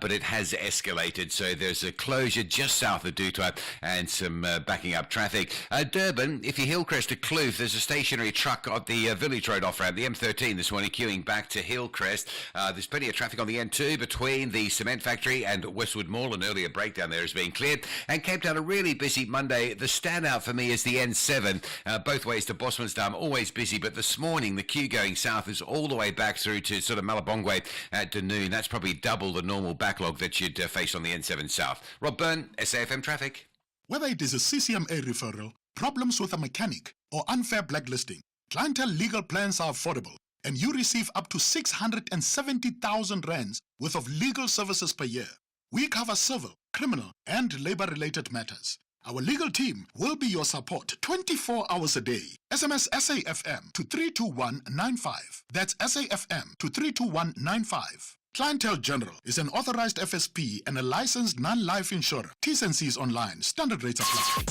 but it has escalated. So there's a closure just south of Dutwa and some backing up traffic. Durban, if you Hillcrest to Kloof, there's a stationary truck at the Village Road off-ramp, the M13 this morning, queuing back to Hillcrest. There's plenty of traffic on the N2 between the cement factory and Westwood Mall. An earlier breakdown there is being cleared. And Cape Town, a really busy Monday. The standout for me is the N7, both ways to Bosmansdam, always busy. But this morning, the queue going south is all the way back through to sort of Malabongwe at Dunoon. That's probably double the normal backlog that you'd face on the N7 South. Rob Byrne, SAFM Traffic. Whether it is a CCMA referral, problems with a mechanic, or unfair blacklisting, Clientele legal plans are affordable, and you receive up to 670,000 rands worth of legal services per year. We cover civil, criminal, and labor-related matters. Our legal team will be your support 24 hours a day. SMS SAFM to 32195. That's SAFM to 32195. Clientele General is an authorized FSP and a licensed non-life insurer. T's and C's online. Standard rates apply.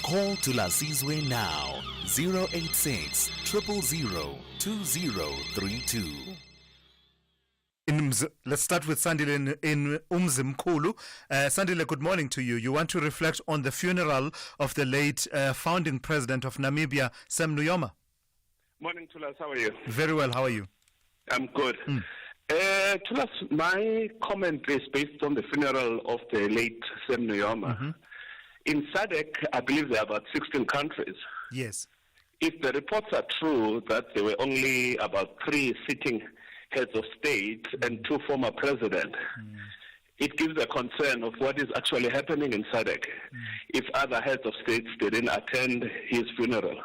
Call Thulasizwe now. 086 000 2032. Let's start with Sandile in Umzimkhulu. Sandile, good morning to you. You want to reflect on the funeral of the late founding president of Namibia, Sam Nujoma. Morning, Thulas. How are you? Very well. How are you? I'm good. Thulas, my comment is based on the funeral of the late Sam Nujoma. In SADC, I believe there are about 16 countries. Yes. If the reports are true that there were only about 3 sitting heads of state and 2 former presidents, it gives a concern of what is actually happening in SADC if other heads of states didn't attend his funeral.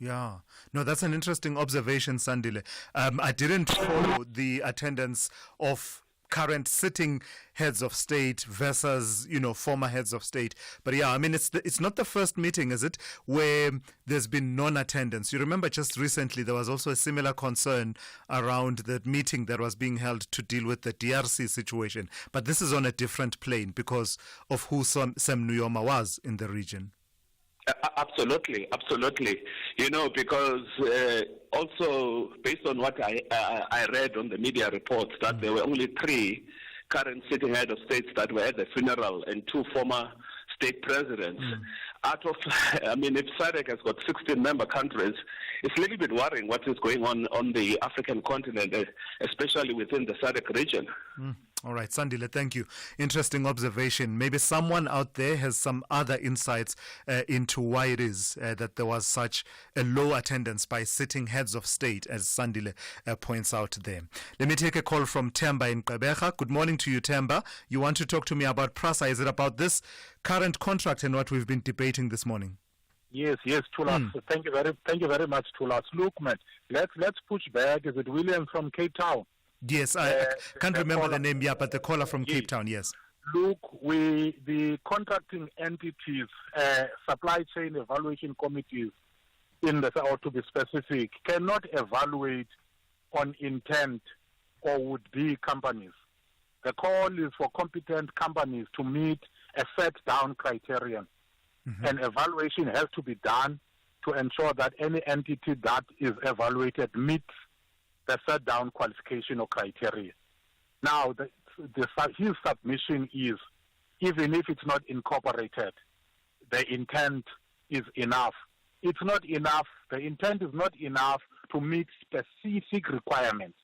Yeah. No, that's an interesting observation, Sandile. I didn't follow the attendance of current sitting heads of state versus, former heads of state. But yeah, I mean, it's not the first meeting, is it, where there's been non-attendance. You remember just recently there was also a similar concern around the meeting that was being held to deal with the DRC situation. But this is on a different plane because of who Sam Nujoma was in the region. Absolutely. Because also based on what I read on the media reports that there were only 3 current sitting head of states that were at the funeral and 2 former state presidents. Out of, if SADC has got 16 member countries, it's a little bit worrying what is going on the African continent, especially within the SADC region. All right, Sandile, thank you. Interesting observation. Maybe someone out there has some other insights into why it is that there was such a low attendance by sitting heads of state, as Sandile points out there. Let me take a call from Temba in Gqeberha. Good morning to you, Temba. You want to talk to me about PRASA. Is it about this current contract and what we've been debating this morning? Yes, Thulas. Thank you very much, Thulas. Look, man, let's push back. Is it William from Cape Town? Yes, I can't remember the name, but the caller from Cape Town, yes. Look, the contracting entities, supply chain evaluation committees, or to be specific, cannot evaluate on intent or would-be companies. The call is for competent companies to meet a set-down criterion. An evaluation has to be done to ensure that any entity that is evaluated meets the set-down qualification or criteria. Now, his submission is, even if it's not incorporated, the intent is enough. It's not enough. The intent is not enough to meet specific requirements.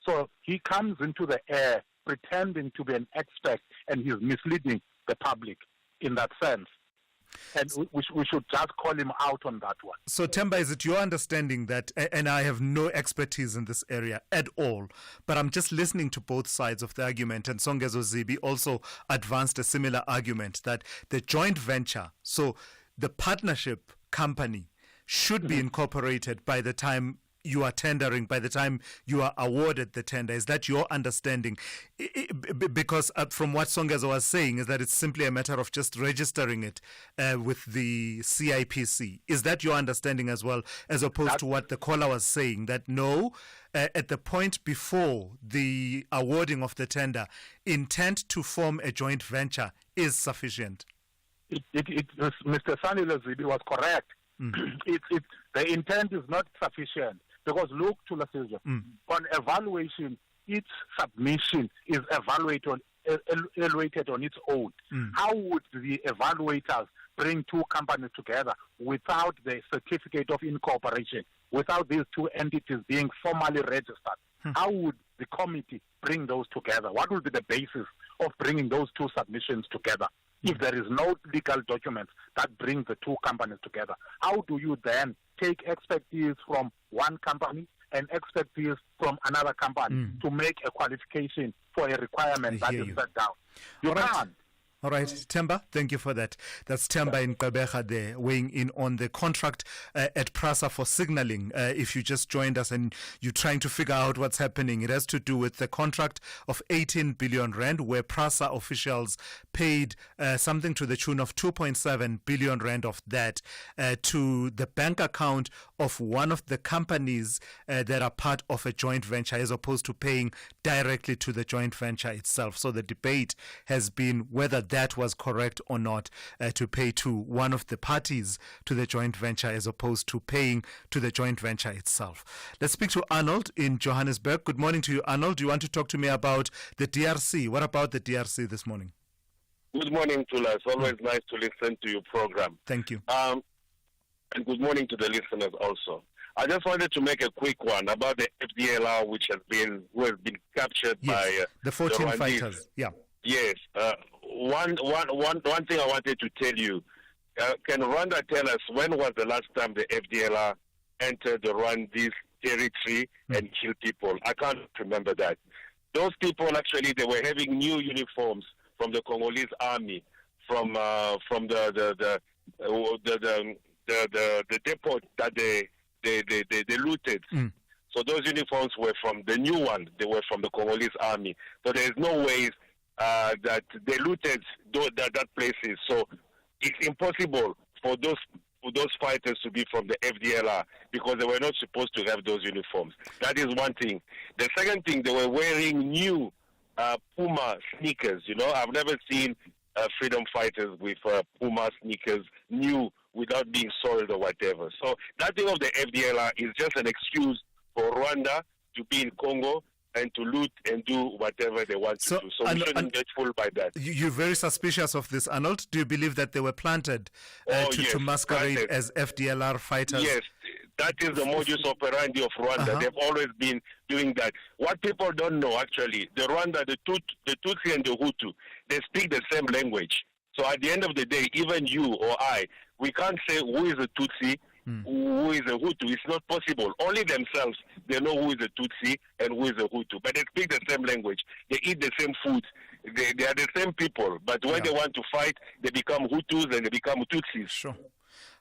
So he comes into the air pretending to be an expert, and he's misleading the public in that sense. And we should just call him out on that one. So, Temba, is it your understanding that, and I have no expertise in this area at all, but I'm just listening to both sides of the argument, and Songezo Zibi also advanced a similar argument that the joint venture, so the partnership company, should be incorporated by the time you are tendering, by the time you are awarded the tender. Is that your understanding? Because from what Songezo was saying is that it's simply a matter of just registering it with the CIPC. Is that your understanding as well, as opposed to what the caller was saying, that no, at the point before the awarding of the tender, intent to form a joint venture is sufficient? Mr. Sanile Zibi was correct. The intent is not sufficient. Because look, Thulasizwe, on evaluation, each submission is evaluated on its own, how would the evaluators bring two companies together without the certificate of incorporation, without these two entities being formally registered? How would the committee bring those together? What will be the basis of bringing those two submissions together? If there is no legal document that brings the two companies together, how do you then take expertise from one company and expertise from another company to make a qualification for a requirement that is set down? You can't. All right, Temba, thank you for that. That's Temba in Gqeberha there, weighing in on the contract at PRASA for signaling. If you just joined us and you're trying to figure out what's happening, it has to do with the contract of 18 billion rand, where PRASA officials paid something to the tune of 2.7 billion rand of that to the bank account of one of the companies that are part of a joint venture, as opposed to paying directly to the joint venture itself. So the debate has been whether that was correct or not, to pay to one of the parties to the joint venture as opposed to paying to the joint venture itself. Let's speak to Arnold in Johannesburg. Good morning to you, Arnold. Do you want to talk to me about the DRC? What about the DRC this morning? Good morning, Tula. It's always nice to listen to your program. Thank you. And good morning to the listeners also. I just wanted to make a quick one about the FDLR, who has been captured by the 14 the fighters. Yeah. Yes. One thing I wanted to tell you. Can Rwanda tell us when was the last time the FDLR entered the Rwandese territory and killed people? I can't remember that. Those people actually, they were having new uniforms from the Congolese army, from the depot that they looted. So those uniforms were from the new one. They were from the Congolese army. So there is no way that they looted that places. So it's impossible for those fighters to be from the FDLR because they were not supposed to have those uniforms. That is one thing. The second thing, they were wearing new Puma sneakers. You know, I've never seen freedom fighters with Puma sneakers new without being soiled or whatever. So that thing of the FDLR is just an excuse for Rwanda to be in Congo and to loot and do whatever they want to do. So we shouldn't get fooled by that. You're very suspicious of this, Arnold. Do you believe that they were planted to masquerade as FDLR fighters? Yes, that is the modus operandi of Rwanda. They've always been doing that. What people don't know, actually, the Rwanda, the Tutsi and the Hutu, they speak the same language. So at the end of the day, even you or I, we can't say who is a Tutsi, who is a Hutu. It's not possible. Only themselves, they know who is a Tutsi and who is a Hutu. But they speak the same language. They eat the same food. They are the same people. But when they want to fight, they become Hutus and they become Tutsis. Sure.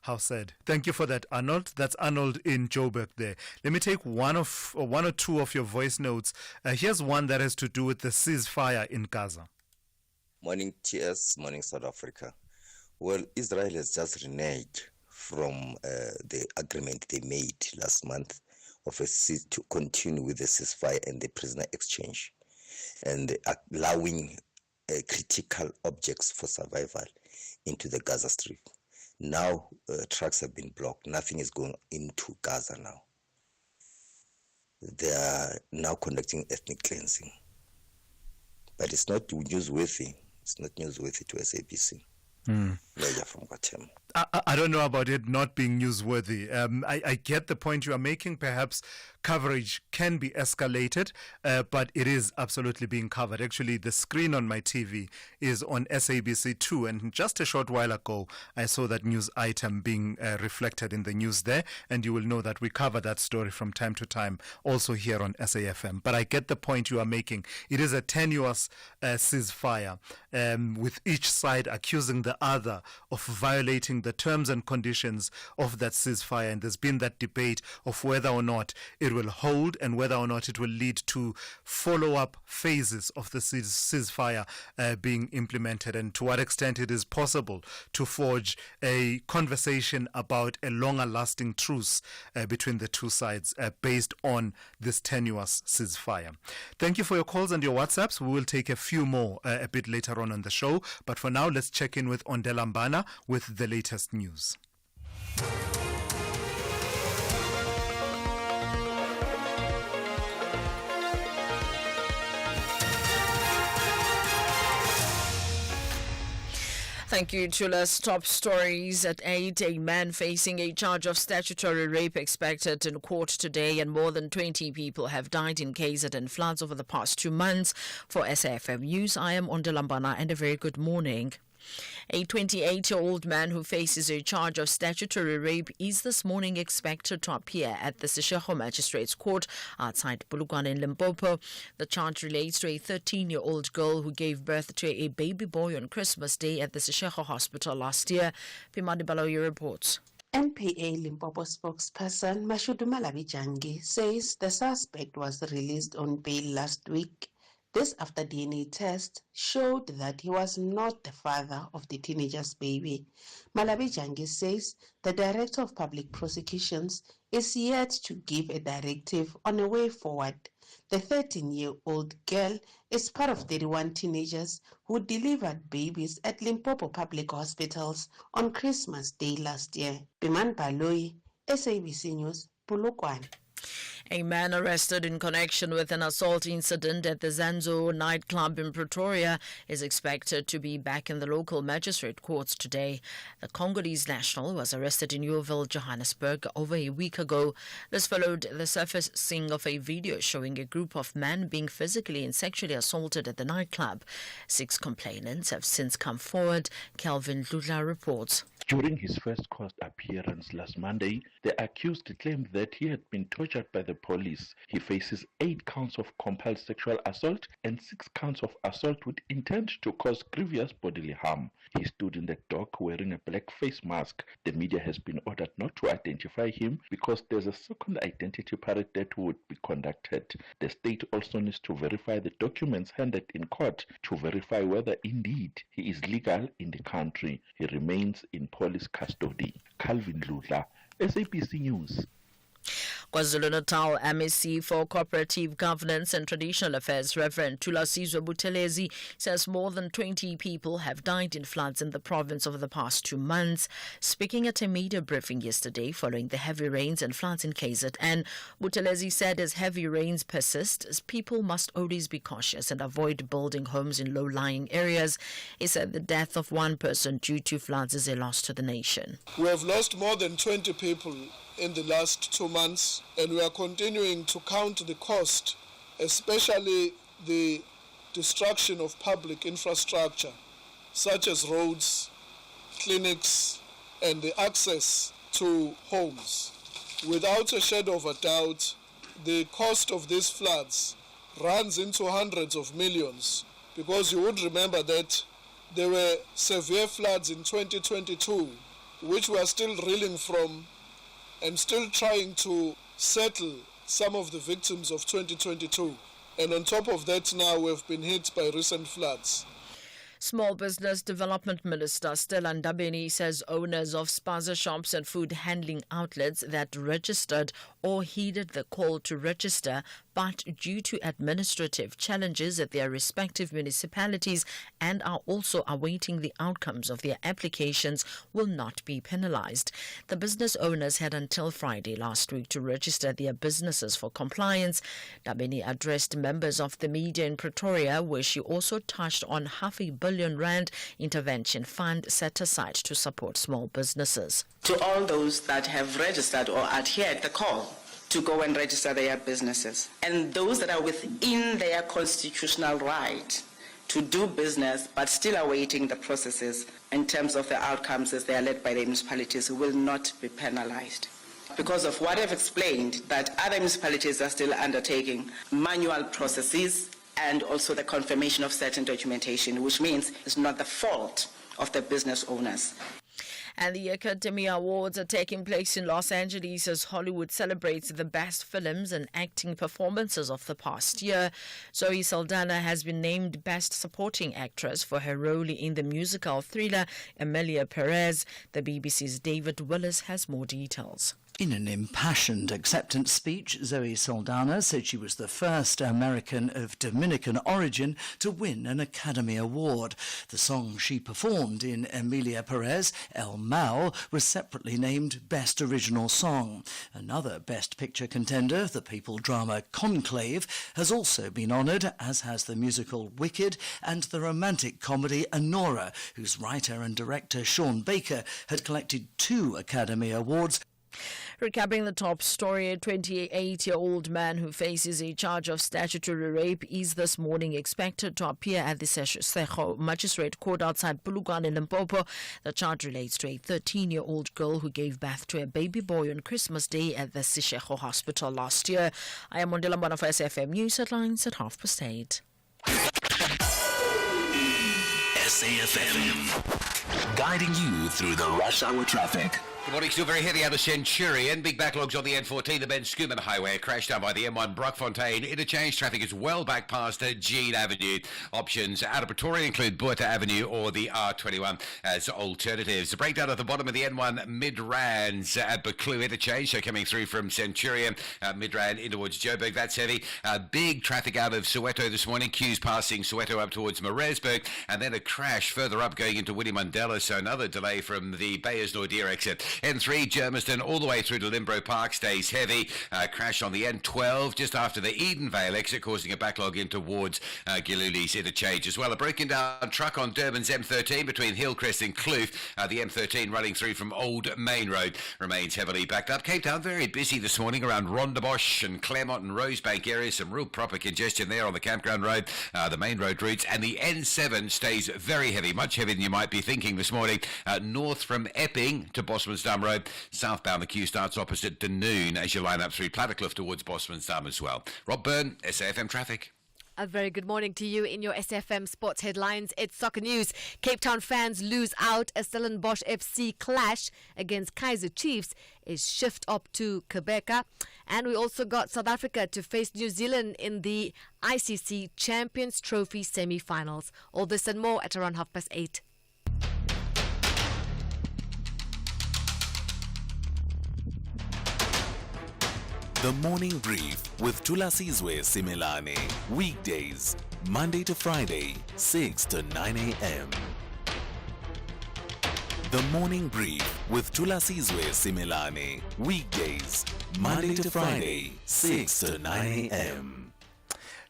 How sad. Thank you for that, Arnold. That's Arnold in Joburg there. Let me take one or two of your voice notes. Here's one that has to do with the ceasefire in Gaza. Morning, TS. Morning, South Africa. Well, Israel has just reneged from the agreement they made last month of to continue with the ceasefire and the prisoner exchange and allowing critical objects for survival into the Gaza Strip. Now trucks have been blocked. Nothing is going into Gaza now. They are now conducting ethnic cleansing. But it's not newsworthy. It's not newsworthy to SABC. From Guatemala. I don't know about it not being newsworthy. I get the point you are making. Perhaps coverage can be escalated, but it is absolutely being covered. Actually, the screen on my TV is on SABC2, and just a short while ago, I saw that news item being reflected in the news there, and you will know that we cover that story from time to time, also here on SAFM. But I get the point you are making. It is a tenuous ceasefire, with each side accusing the other of violating the terms and conditions of that ceasefire, and there's been that debate of whether or not it will hold and whether or not it will lead to follow-up phases of the ceasefire being implemented, and to what extent it is possible to forge a conversation about a longer-lasting truce between the two sides based on this tenuous ceasefire. Thank you for your calls and your WhatsApps. We will take a few more a bit later on the show, but for now, let's check in with Ondela Mbana with the latest news. Thank you, Tulas. Top stories at 8. A man facing a charge of statutory rape expected in court today, and more than 20 people have died in KZN floods over the past 2 months. For SAFM News, I am Ondalambana, and a very good morning. A 28-year-old man who faces a charge of statutory rape is this morning expected to appear at the Seshego Magistrates Court outside Polokwane in Limpopo. The charge relates to a 13-year-old girl who gave birth to a baby boy on Christmas Day at the Seshego Hospital last year. Pimadi Baloyi reports. NPA Limpopo spokesperson Mashudu Malavijangi says the suspect was released on bail last week. This after DNA test showed that he was not the father of the teenager's baby. Malavijangi says the Director of Public Prosecutions is yet to give a directive on a way forward. The 13-year-old girl is part of 31 teenagers who delivered babies at Limpopo public hospitals on Christmas Day last year. Biman Baloyi, SABC News, Polokwane. A man arrested in connection with an assault incident at the Zanzo nightclub in Pretoria is expected to be back in the local magistrate courts today. The Congolese national was arrested in Yeoville, Johannesburg over a week ago. This followed the surfacing of a video showing a group of men being physically and sexually assaulted at the nightclub. 6 complainants have since come forward. Kelvin Ludla reports. During his first court appearance last Monday, the accused claimed that he had been tortured by the police. He faces 8 counts of compelled sexual assault and 6 counts of assault with intent to cause grievous bodily harm. He stood in the dock wearing a black face mask. The media has been ordered not to identify him because there's a second identity parade that would be conducted. The state also needs to verify the documents handed in court to verify whether indeed he is legal in the country. He remains in police custody. Calvin Ludla, SABC News. KwaZulu-Natal MEC for Cooperative Governance and Traditional Affairs, Reverend Thulasizwe Simelane, says more than 20 people have died in floods in the province over the past 2 months. Speaking at a media briefing yesterday following the heavy rains and floods in KZN, Simelane said as heavy rains persist, people must always be cautious and avoid building homes in low-lying areas. He said the death of one person due to floods is a loss to the nation. We have lost more than 20 people in the last 2 months, and we are continuing to count the cost, especially the destruction of public infrastructure, such as roads, clinics, and the access to homes. Without a shadow of a doubt, the cost of these floods runs into hundreds of millions, because you would remember that there were severe floods in 2022, which we are still reeling from and still trying to settle some of the victims of 2022. And on top of that, now we've been hit by recent floods. Small Business Development Minister Stella Ndabeni says owners of spaza shops and food handling outlets that registered or heeded the call to register, but due to administrative challenges at their respective municipalities and are also awaiting the outcomes of their applications, will not be penalized. The business owners had until Friday last week to register their businesses for compliance. Ndabeni addressed members of the media in Pretoria, where she also touched on R500 million intervention fund set aside to support small businesses. To all those that have registered or adhered the call to go and register their businesses, and those that are within their constitutional right to do business but still awaiting the processes in terms of the outcomes as they are led by the municipalities, will not be penalized. Because of what I've explained, that other municipalities are still undertaking manual processes and also the confirmation of certain documentation, which means it's not the fault of the business owners. And the Academy Awards are taking place in Los Angeles as Hollywood celebrates the best films and acting performances of the past year. Zoe Saldana has been named Best Supporting Actress for her role in the musical thriller Emilia Perez. The BBC's David Willis has more details. In an impassioned acceptance speech, Zoe Saldana said she was the first American of Dominican origin to win an Academy Award. The song she performed in Emilia Perez, El Mal, was separately named Best Original Song. Another Best Picture contender, the people drama Conclave, has also been honoured, as has the musical Wicked and the romantic comedy Anora, whose writer and director Sean Baker had collected 2 Academy Awards. Recapping the top story, a 28-year-old man who faces a charge of statutory rape is this morning expected to appear at the Seshego Magistrate Court outside Polokwane in Limpopo. The charge relates to a 13-year-old girl who gave birth to a baby boy on Christmas Day at the Seshego Hospital last year. I am Mondela Mbana for SFM News Headlines at 8:30. SAFM, guiding you through the rush hour traffic. Good morning, still very heavy out of Centurion. Big backlogs on the N14, the Ben Schoeman Highway. Crash down by the M1 Brockfontein. Interchange traffic is well back past Jean Avenue. Options out of Pretoria include Buerta Avenue or the R21 as alternatives. The breakdown at the bottom of the N1 Midrands at Buccleuch Interchange, so coming through from Centurion, Midrand in towards Joburg. That's heavy. Big traffic out of Soweto this morning. Queues passing Soweto up towards Maresburg. And then a crash further up going into Winnie Mandela, so another delay from the Beyers Nordier exit. N3 Germiston all the way through to Limbro Park stays heavy. Crash on the N12 just after the Edenvale exit, causing a backlog in towards Giluli's interchange as well. A broken down truck on Durban's M13 between Hillcrest and Kloof. The M13 running through from Old Main Road remains heavily backed up. Cape Town very busy this morning around Rondebosch and Claremont and Rosebank areas. Some real proper congestion there on the Campground Road, the main road routes. And the N7 stays very heavy, much heavier than you might be thinking this morning. North from Epping to Bosmansdam Road. Southbound, the queue starts opposite Dunoon as you line up through Plattercliff towards Bosmansdam as well. Rob Byrne, SAFM Traffic. A very good morning to you in your SFM Sports Headlines. It's soccer news. Cape Town fans lose out. A Stellenbosch FC clash against Kaizer Chiefs is shift up to Quebec. And we also got South Africa to face New Zealand in the ICC Champions Trophy semi-finals. All this and more at around 8:30. The Morning Brief with Thulasizwe Simelane. Weekdays, Monday to Friday, 6 to 9 a.m. The Morning Brief with Thulasizwe Simelane. Weekdays, Monday to Friday, 6 to 9 a.m.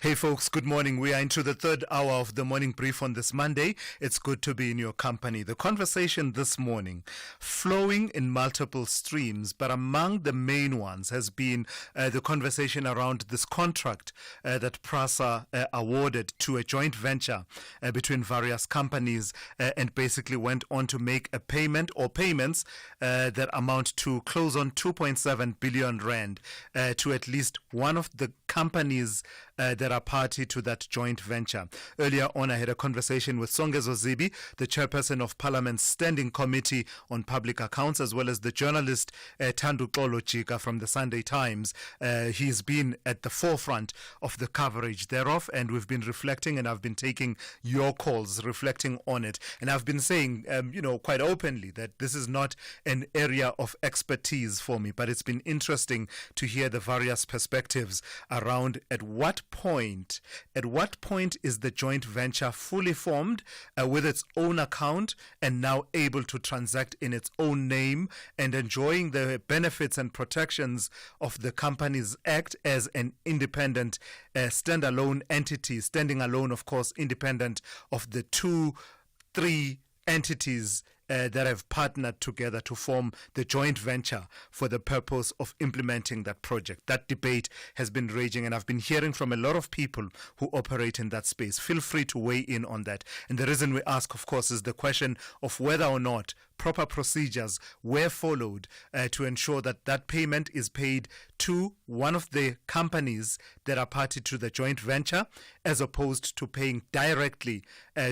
Hey folks, good morning. We are into the third hour of the morning brief on this Monday. It's good to be in your company. The conversation this morning, flowing in multiple streams, but among the main ones has been the conversation around this contract that PRASA awarded to a joint venture between various companies and basically went on to make a payment or payments that amount to close on 2.7 billion rand to at least one of the companies that are party to that joint venture. Earlier on, I had a conversation with Songezo Zibi, the chairperson of Parliament's Standing Committee on Public Accounts, as well as the journalist Thandu Xolo from the Sunday Times. He's been at the forefront of the coverage thereof, and we've been reflecting, and I've been taking your calls, reflecting on it. And I've been saying, quite openly that this is not an area of expertise for me, but it's been interesting to hear the various perspectives around at what point is the joint venture fully formed with its own account and now able to transact in its own name and enjoying the benefits and protections of the Companies Act as an independent standalone entity, standing alone, of course, independent of the 2-3 entities that have partnered together to form the joint venture for the purpose of implementing that project. That debate has been raging, and I've been hearing from a lot of people who operate in that space. Feel free to weigh in on that. And the reason we ask, of course, is the question of whether or not proper procedures were followed to ensure that that payment is paid to one of the companies that are party to the joint venture, as opposed to paying directly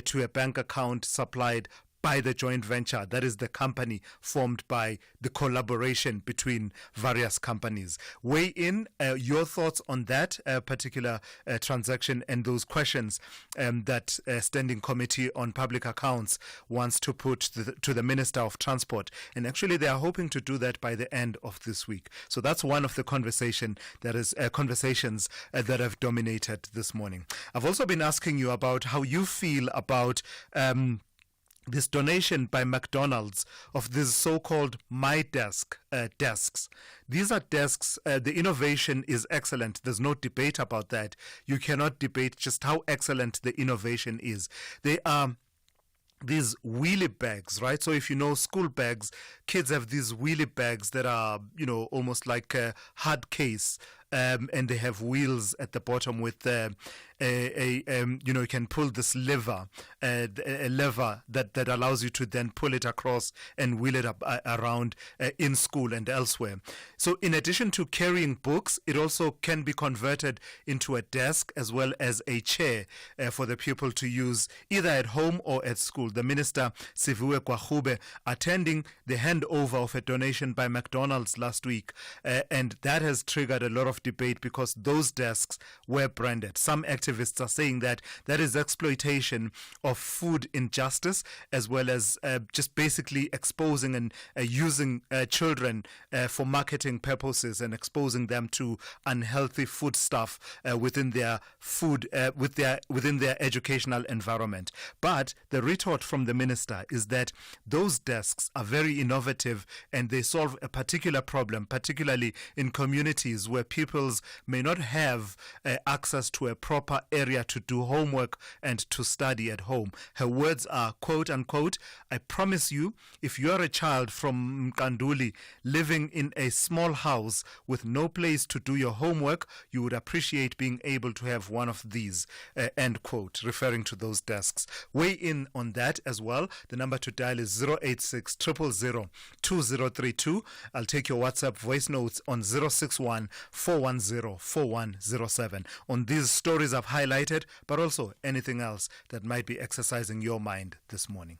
to a bank account supplied by the joint venture. That is the company formed by the collaboration between various companies. Weigh in your thoughts on that particular transaction and those questions that Standing Committee on Public Accounts wants to put to the Minister of Transport. And actually, they are hoping to do that by the end of this week. So that's one of the conversations that have dominated this morning. I've also been asking you about how you feel about this donation by McDonald's of these so-called My Desk desks. These are desks, the innovation is excellent. There's no debate about that. You cannot debate just how excellent the innovation is. They are these wheelie bags, right? So if you know school bags, kids have these wheelie bags that are, almost like a hard case. And they have wheels at the bottom with you can pull this lever, a lever that allows you to then pull it across and wheel it up around in school and elsewhere. So in addition to carrying books, it also can be converted into a desk as well as a chair for the pupil to use either at home or at school. The Minister, Sivuwe Kwahube, attending the handover of a donation by McDonald's last week, and that has triggered a lot of debate because those desks were branded. Some activists are saying that is exploitation of food injustice, as well as just basically exposing and using children for marketing purposes and exposing them to unhealthy food stuff within their within their educational environment. But the retort from the minister is that those desks are very innovative and they solve a particular problem, particularly in communities where pupils may not have access to a proper area to do homework and to study at home. Her words are, quote unquote, "I promise you, if you are a child from Kanduli living in a small house with no place to do your homework, you would appreciate being able to have one of these," end quote, referring to those desks. Weigh in on that as well. The number to dial is 086 000 2032. I'll take your WhatsApp voice notes on 061 410 4107 on these stories I've highlighted, but also anything else that might be exercising your mind this morning.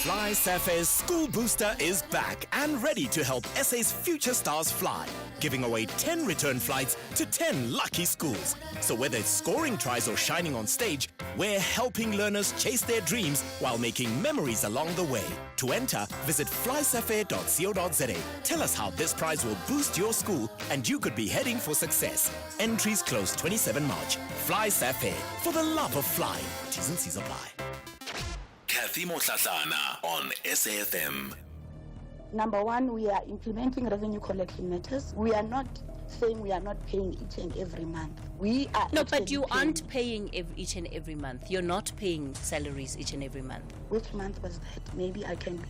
Fly Safe's School Booster is back and ready to help SA's future stars fly, giving away 10 return flights to 10 lucky schools. So whether it's scoring tries or shining on stage, we're helping learners chase their dreams while making memories along the way. To enter, visit flysafair.co.za. Tell us how this prize will boost your school and you could be heading for success. Entries close 27 March. Fly Safair, for the love of flying. T's and C's apply. Kathy Motlatlana on SAFM. Number one, we are implementing revenue collection matters. We are not saying we are not paying each and every month. We are no, but you aren't paying each and every month. You're not paying salaries each and every month. Which month was that? Maybe I can be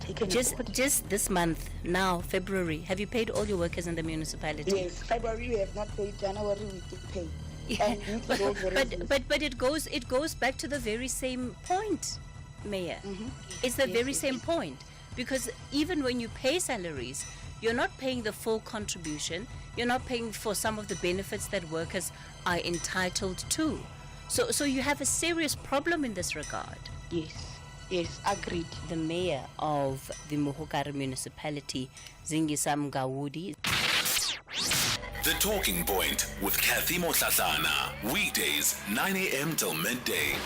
taken. Just this month, now February. Have you paid all your workers in the municipality? Yes, February we have not paid. January we did pay. Yeah, but it goes back to the very same point, Mayor. Mm-hmm. It's the very same point, because even when you pay salaries, you're not paying the full contribution. You're not paying for some of the benefits that workers are entitled to. So you have a serious problem in this regard. Yes, agreed. The mayor of the Mohokare municipality, Zingisam Gawudi. The Talking Point with Kathy Motlatlana. Weekdays, 9 a.m. till midday.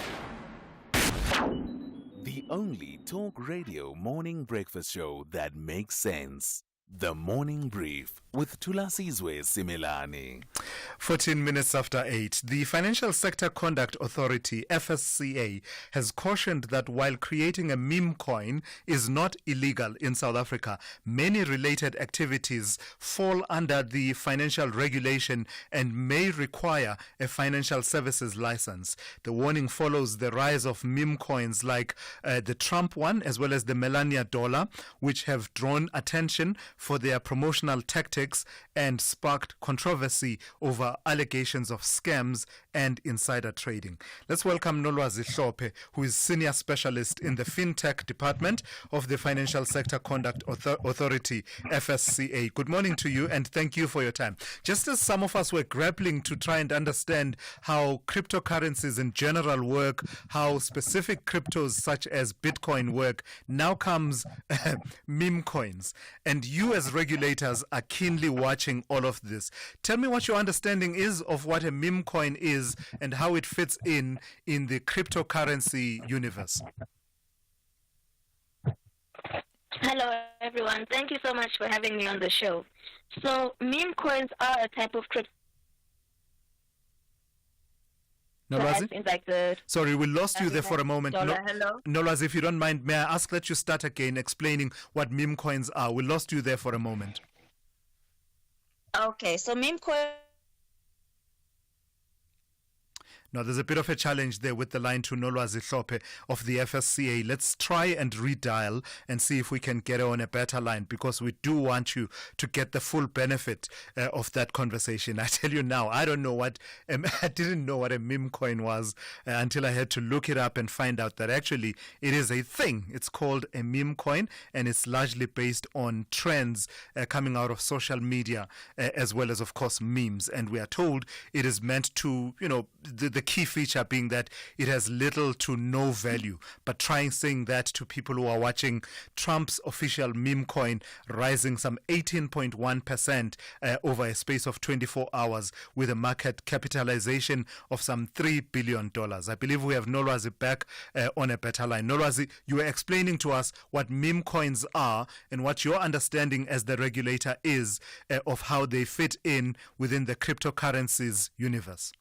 The only talk radio morning breakfast show that makes sense. The Morning Brief with Thulasizwe Simelane. 14 minutes after 8, the Financial Sector Conduct Authority, FSCA, has cautioned that while creating a meme coin is not illegal in South Africa, many related activities fall under the financial regulation and may require a financial services license. The warning follows the rise of meme coins like the Trump one as well as the Melania dollar, which have drawn attention for their promotional tactics politics and sparked controversy over allegations of scams and insider trading. Let's welcome Nolwazi Hlophe, who is Senior Specialist in the FinTech Department of the Financial Sector Conduct Authority, FSCA. Good morning to you, and thank you for your time. Just as some of us were grappling to try and understand how cryptocurrencies in general work, how specific cryptos such as Bitcoin work, now comes meme coins. And you as regulators are keenly watching all of this. Tell me what your understanding is of what a meme coin is and how it fits in the cryptocurrency universe. Hello, everyone. Thank you so much for having me on the show. So, meme coins are a type of crypto. Nolwazi? Sorry, we lost you there for a moment. Hello? Nolwazi, if you don't mind, may I ask that you start again explaining what meme coins are? We lost you there for a moment. Okay, so meme coins. Now, there's a bit of a challenge there with the line to Nolwazi Hlophe of the FSCA. Let's try and redial and see if we can get her on a better line, because we do want you to get the full benefit of that conversation. I tell you now, I didn't know what a meme coin was until I had to look it up and find out that actually it is a thing. It's called a meme coin, and it's largely based on trends coming out of social media, as well as, of course, memes. And we are told it is meant to, the key feature being that it has little to no value. But trying saying that to people who are watching Trump's official meme coin rising some 18.1% over a space of 24 hours with a market capitalization of some $3 billion. I believe we have Nolwazi back on a better line. Nolwazi, you were explaining to us what meme coins are and what your understanding as the regulator is of how they fit in within the cryptocurrencies universe.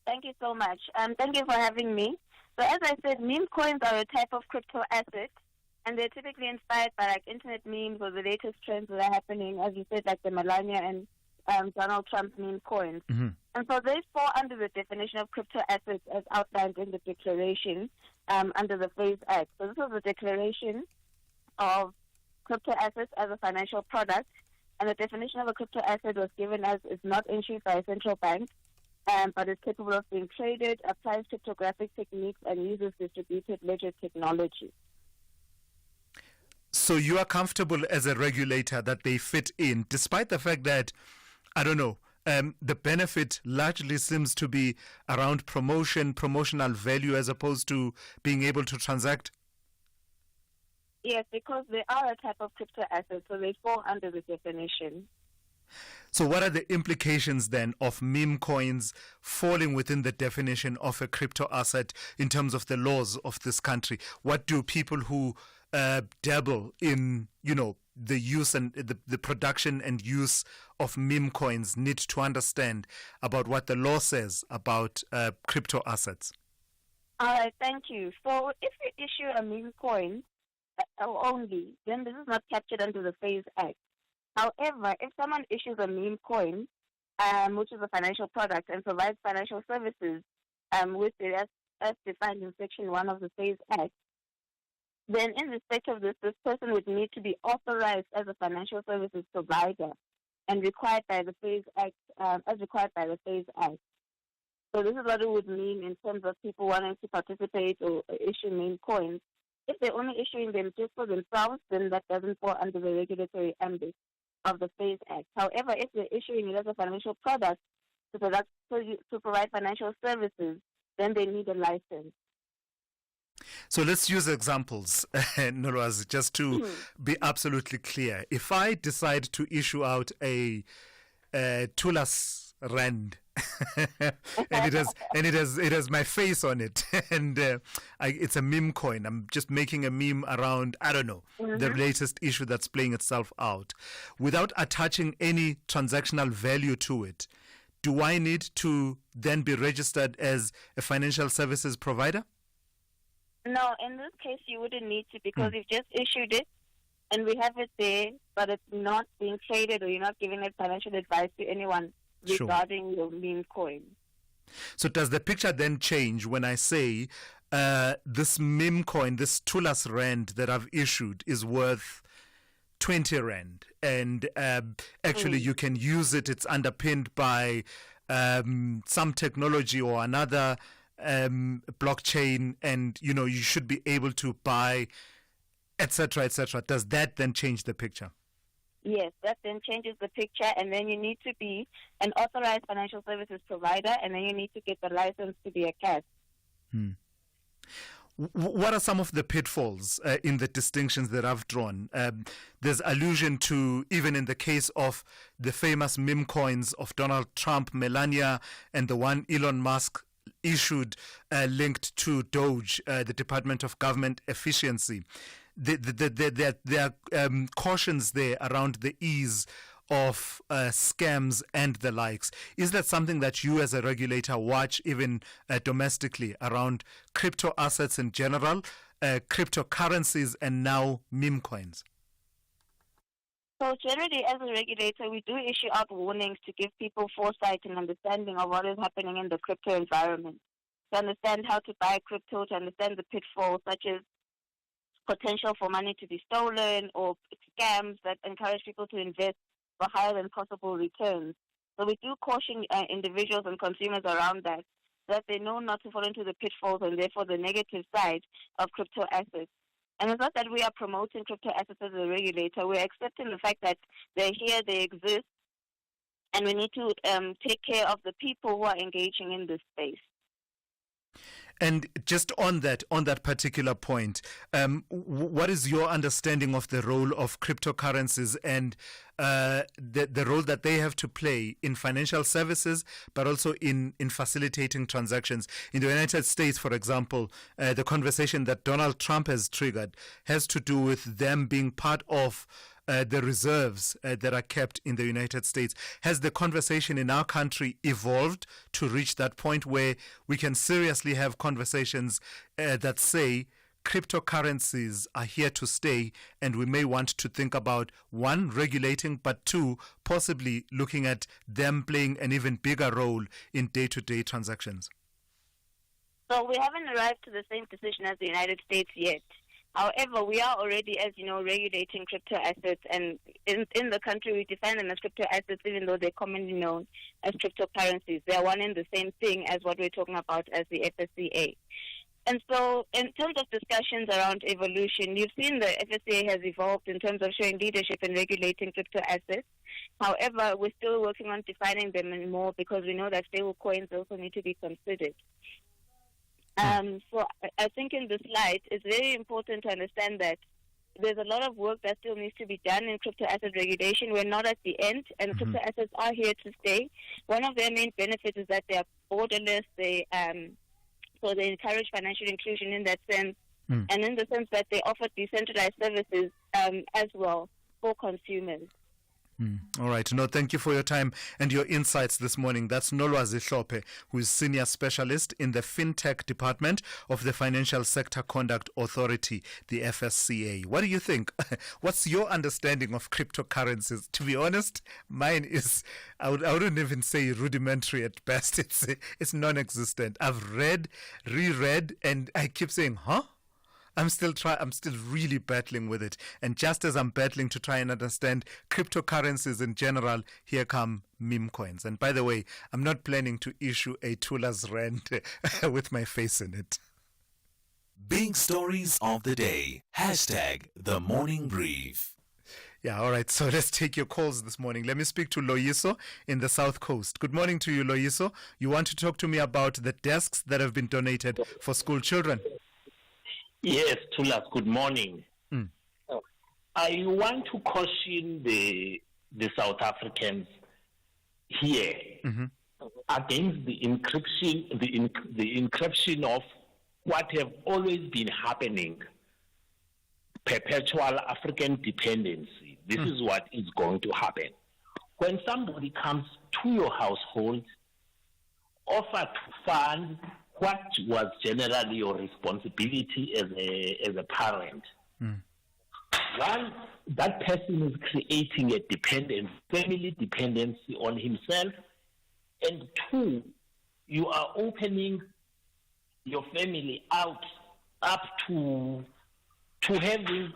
Thank you so much. Thank you for having me. So as I said, meme coins are a type of crypto asset, and they're typically inspired by like internet memes or the latest trends that are happening, as you said, like the Melania and Donald Trump's meme coins. Mm-hmm. And so they fall under the definition of crypto assets as outlined in the declaration under the FASE Act. So this was the declaration of crypto assets as a financial product, and the definition of a crypto asset was given as is not issued by a central bank, but is capable of being traded, applies cryptographic techniques, and uses distributed ledger technology. So you are comfortable as a regulator that they fit in, despite the fact that, I don't know, the benefit largely seems to be around promotional value as opposed to being able to transact? Yes, because they are a type of crypto asset, so they fall under the definition. So what are the implications then of meme coins falling within the definition of a crypto asset in terms of the laws of this country? What do people who dabble in, the use and the production and use of meme coins need to understand about what the law says about crypto assets? All right, thank you. So if you issue a meme coin only, then this is not captured under the FASE Act. However, if someone issues a meme coin, which is a financial product, and provides financial services with it as defined in Section 1 of the FASE Act, then in respect of this person would need to be authorized as a financial services provider and required by the FASE Act, as required by the FASE Act. So this is what it would mean in terms of people wanting to participate or issue meme coins. If they're only issuing them just for themselves, then that doesn't fall under the regulatory ambit of the FASE Act. However, if they're issuing it as a financial product to provide financial services, then they need a license. So let's use examples, Nolwazi, just to be absolutely clear. If I decide to issue out a Thulas rand, and it has my face on it, and it's a meme coin. I'm just making a meme around, I don't know, the latest issue that's playing itself out, without attaching any transactional value to it. Do I need to then be registered as a financial services provider? No, in this case you wouldn't need to, because you've just issued it and we have it there, but it's not being traded, or you're not giving it financial advice to anyone regarding your meme coin. So does the picture then change when I say this meme coin, this Thulas rand that I've issued is worth 20 Rand, and actually you can use it. It's underpinned by some technology or another blockchain, and you should be able to buy, etc., etc. Does that then change the picture? Yes, that then changes the picture, and then you need to be an authorized financial services provider, and then you need to get the license to be a CAS. What are some of the pitfalls in the distinctions that I've drawn? There's allusion to, even in the case of the famous meme coins of Donald Trump, Melania, and the one Elon Musk issued linked to Doge, the Department of Government Efficiency. There are cautions there around the ease of scams and the likes. Is that something that you as a regulator watch even domestically around crypto assets in general, cryptocurrencies, and now meme coins? So generally, as a regulator, we do issue out warnings to give people foresight and understanding of what is happening in the crypto environment, to understand how to buy crypto, to understand the pitfalls such as potential for money to be stolen or scams that encourage people to invest for higher than possible returns. So we do caution individuals and consumers around that, so that they know not to fall into the pitfalls and therefore the negative side of crypto assets. And it's not that we are promoting crypto assets as a regulator. We're accepting the fact that they're here, they exist, and we need to take care of the people who are engaging in this space. And just on that particular point, what is your understanding of the role of cryptocurrencies and the role that they have to play in financial services, but also in facilitating transactions? In the United States, for example, the conversation that Donald Trump has triggered has to do with them being part of the reserves that are kept in the United States. Has the conversation in our country evolved to reach that point where we can seriously have conversations that say cryptocurrencies are here to stay, and we may want to think about, one, regulating, but two, possibly looking at them playing an even bigger role in day-to-day transactions? So we haven't arrived to the same decision as the United States yet. However, we are already, as you know, regulating crypto assets, and in the country we define them as crypto assets even though they're commonly known as cryptocurrencies. They are one and the same thing as what we're talking about as the FSCA. And so in terms of discussions around evolution, you've seen the FSCA has evolved in terms of showing leadership in regulating crypto assets. However, we're still working on defining them more because we know that stable coins also need to be considered. So I think in this light, it's very important to understand that there's a lot of work that still needs to be done in crypto asset regulation. We're not at the end, and crypto assets are here to stay. One of their main benefits is that they are borderless. So they encourage financial inclusion in that sense, and in the sense that they offer decentralized services as well for consumers. All right. No, thank you for your time and your insights this morning. That's Nolwazi Hlophe, who is Senior Specialist in the FinTech Department of the Financial Sector Conduct Authority, the FSCA. What do you think? What's your understanding of cryptocurrencies? To be honest, mine is, I wouldn't even say rudimentary at best. It's non-existent. I've read, reread, and I keep saying, huh? I'm still really battling with it. And just as I'm battling to try and understand cryptocurrencies in general, here come meme coins. And by the way, I'm not planning to issue a Thulas rand with my face in it. Big stories of the day. Hashtag the morning brief. Yeah, all right. So let's take your calls this morning. Let me speak to Loyiso in the South Coast. Good morning to you, Loyiso. You want to talk to me about the desks that have been donated for school children? Yes, Thulas, good morning. I want to caution the South Africans here against the encryption of what have always been happening, perpetual African dependency. This is what is going to happen. When somebody comes to your household, offer to fund what was generally your responsibility as a parent. One, that person is creating a family dependency on himself. And two, you are opening your family up to having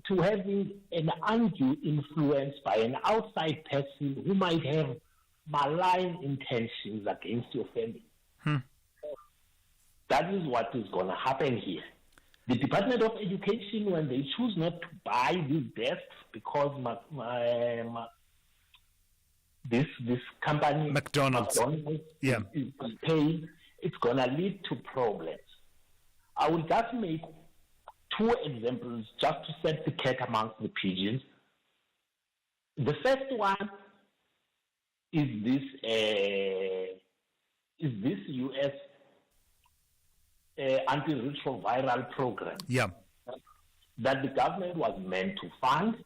to having an undue influence by an outside person who might have malign intentions against your family. That is what is going to happen here. The Department of Education, when they choose not to buy these desks because this company, McDonald's, is paying, it's going to lead to problems. I will just make 2 examples just to set the cat amongst the pigeons. The first one is this U.S. Antiretroviral program that the government was meant to fund,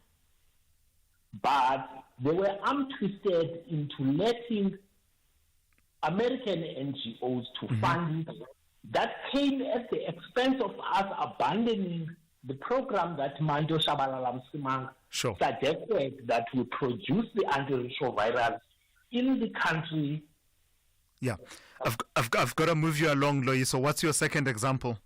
but they were twisted into letting American NGOs to fund it. That came at the expense of us abandoning the program that Mando Shabalala Msimang suggested, that we produce the antiretrovirals in the country. Yeah, I've got to move you along, Loyi. So what's your second example?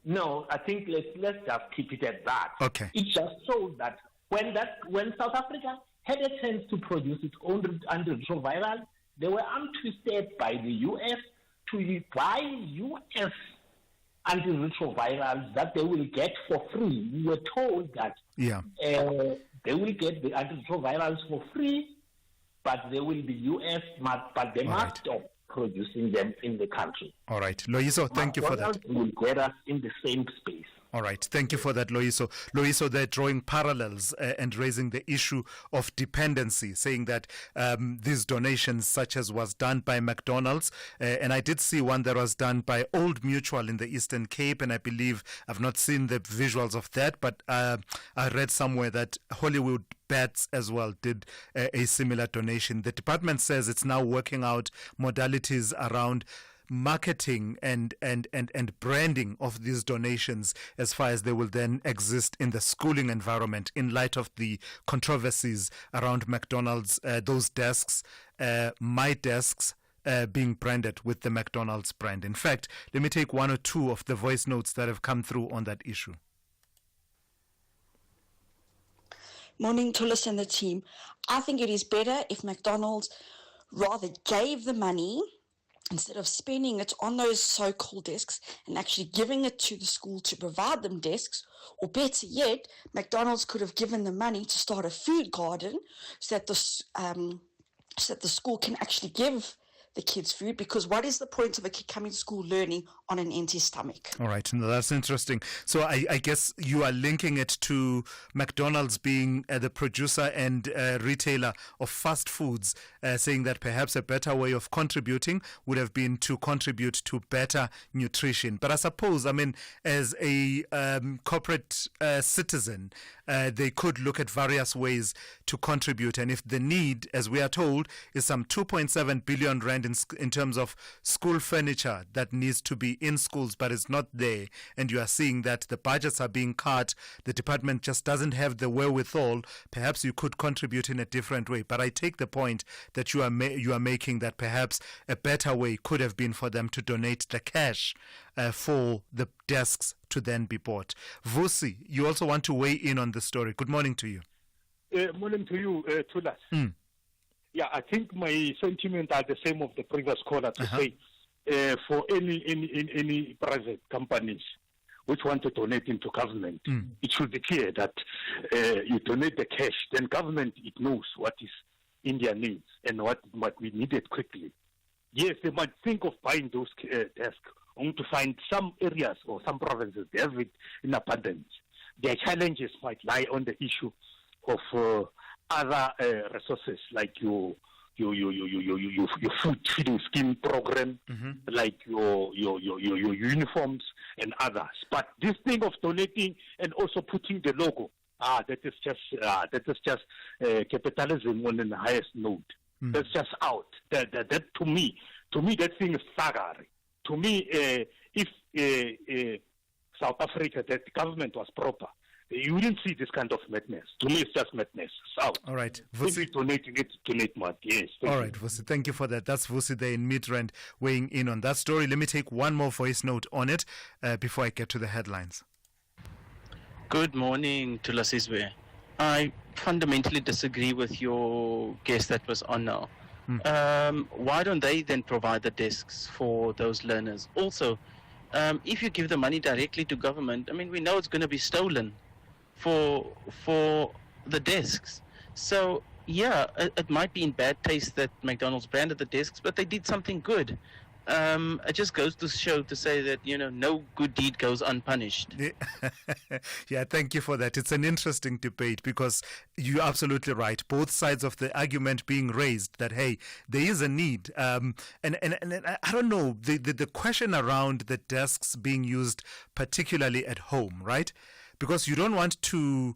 No, I think let's just keep it at that. Okay. It just shows that when South Africa had a chance to produce its own antiretroviral, they were untwisted by the U.S. to buy U.S. antiretrovirals that they will get for free. We were told that they will get the antiretrovirals for free, but they will be U.S., but they must stop producing them in the country. All right. Loyiso, thank you for that. Will get us in the same space. All right. Thank you for that, Loyiso. Loyiso, they're drawing parallels and raising the issue of dependency, saying that these donations, such as was done by McDonald's, and I did see one that was done by Old Mutual in the Eastern Cape, and I believe I've not seen the visuals of that, but I read somewhere that Hollywood Bets as well did a similar donation. The department says it's now working out modalities around marketing and branding of these donations as far as they will then exist in the schooling environment in light of the controversies around McDonald's, those desks, my desks, being branded with the McDonald's brand. In fact, let me take 1 or 2 of the voice notes that have come through on that issue. Morning, Thulas and the team. I think it is better if McDonald's rather gave the money instead of spending it on those so-called desks and actually giving it to the school to provide them desks, or better yet, McDonald's could have given the money to start a food garden so that the school can actually give the kids food, because what is the point of a kid coming to school learning on an empty stomach? All right, no, that's interesting. So I guess you are linking it to McDonald's being the producer and retailer of fast foods, saying that perhaps a better way of contributing would have been to contribute to better nutrition. But I suppose, I mean, as a corporate citizen, they could look at various ways to contribute. And if the need, as we are told, is some 2.7 billion rand in terms of school furniture that needs to be in schools but is not there, and you are seeing that the budgets are being cut, the department just doesn't have the wherewithal, perhaps you could contribute in a different way. But I take the point that you are making, that perhaps a better way could have been for them to donate the cash for the desks to then be bought. Vusi, you also want to weigh in on the story. Good morning to you. Morning to you, Thulas. Yeah, I think my sentiments are the same of the previous caller to say for any private companies which want to donate into government, it should be clear that you donate the cash, then government, it knows what is India needs and what we needed quickly. Yes, they might think of buying those desks, only to find some areas or some provinces, they have it in abundance. Their challenges might lie on the issue of other resources like your food feeding scheme program, like your uniforms and others. But this thing of donating and also putting the logo, that is just capitalism on the highest note. That's just out. That to me that thing is thuggery. To me, if South Africa, that government was proper, you wouldn't see this kind of madness. To me, it's just madness. So, all right, Vusi, donate money. Yes. All right, Vusi, thank you for that. That's Vusi there in Midrand weighing in on that story. Let me take one more voice note on it before I get to the headlines. Good morning, Thulasizwe. I fundamentally disagree with your guest that was on now. Why don't they then provide the desks for those learners? Also, if you give the money directly to government, I mean, we know it's going to be stolen for the desks. So, yeah, it might be in bad taste that McDonald's branded the desks, but they did something good. It just goes to show to say that, no good deed goes unpunished. Yeah, thank you for that. It's an interesting debate because you're absolutely right. Both sides of the argument being raised that, hey, there is a need. And I don't know, the question around the desks being used particularly at home, right? Because you don't want to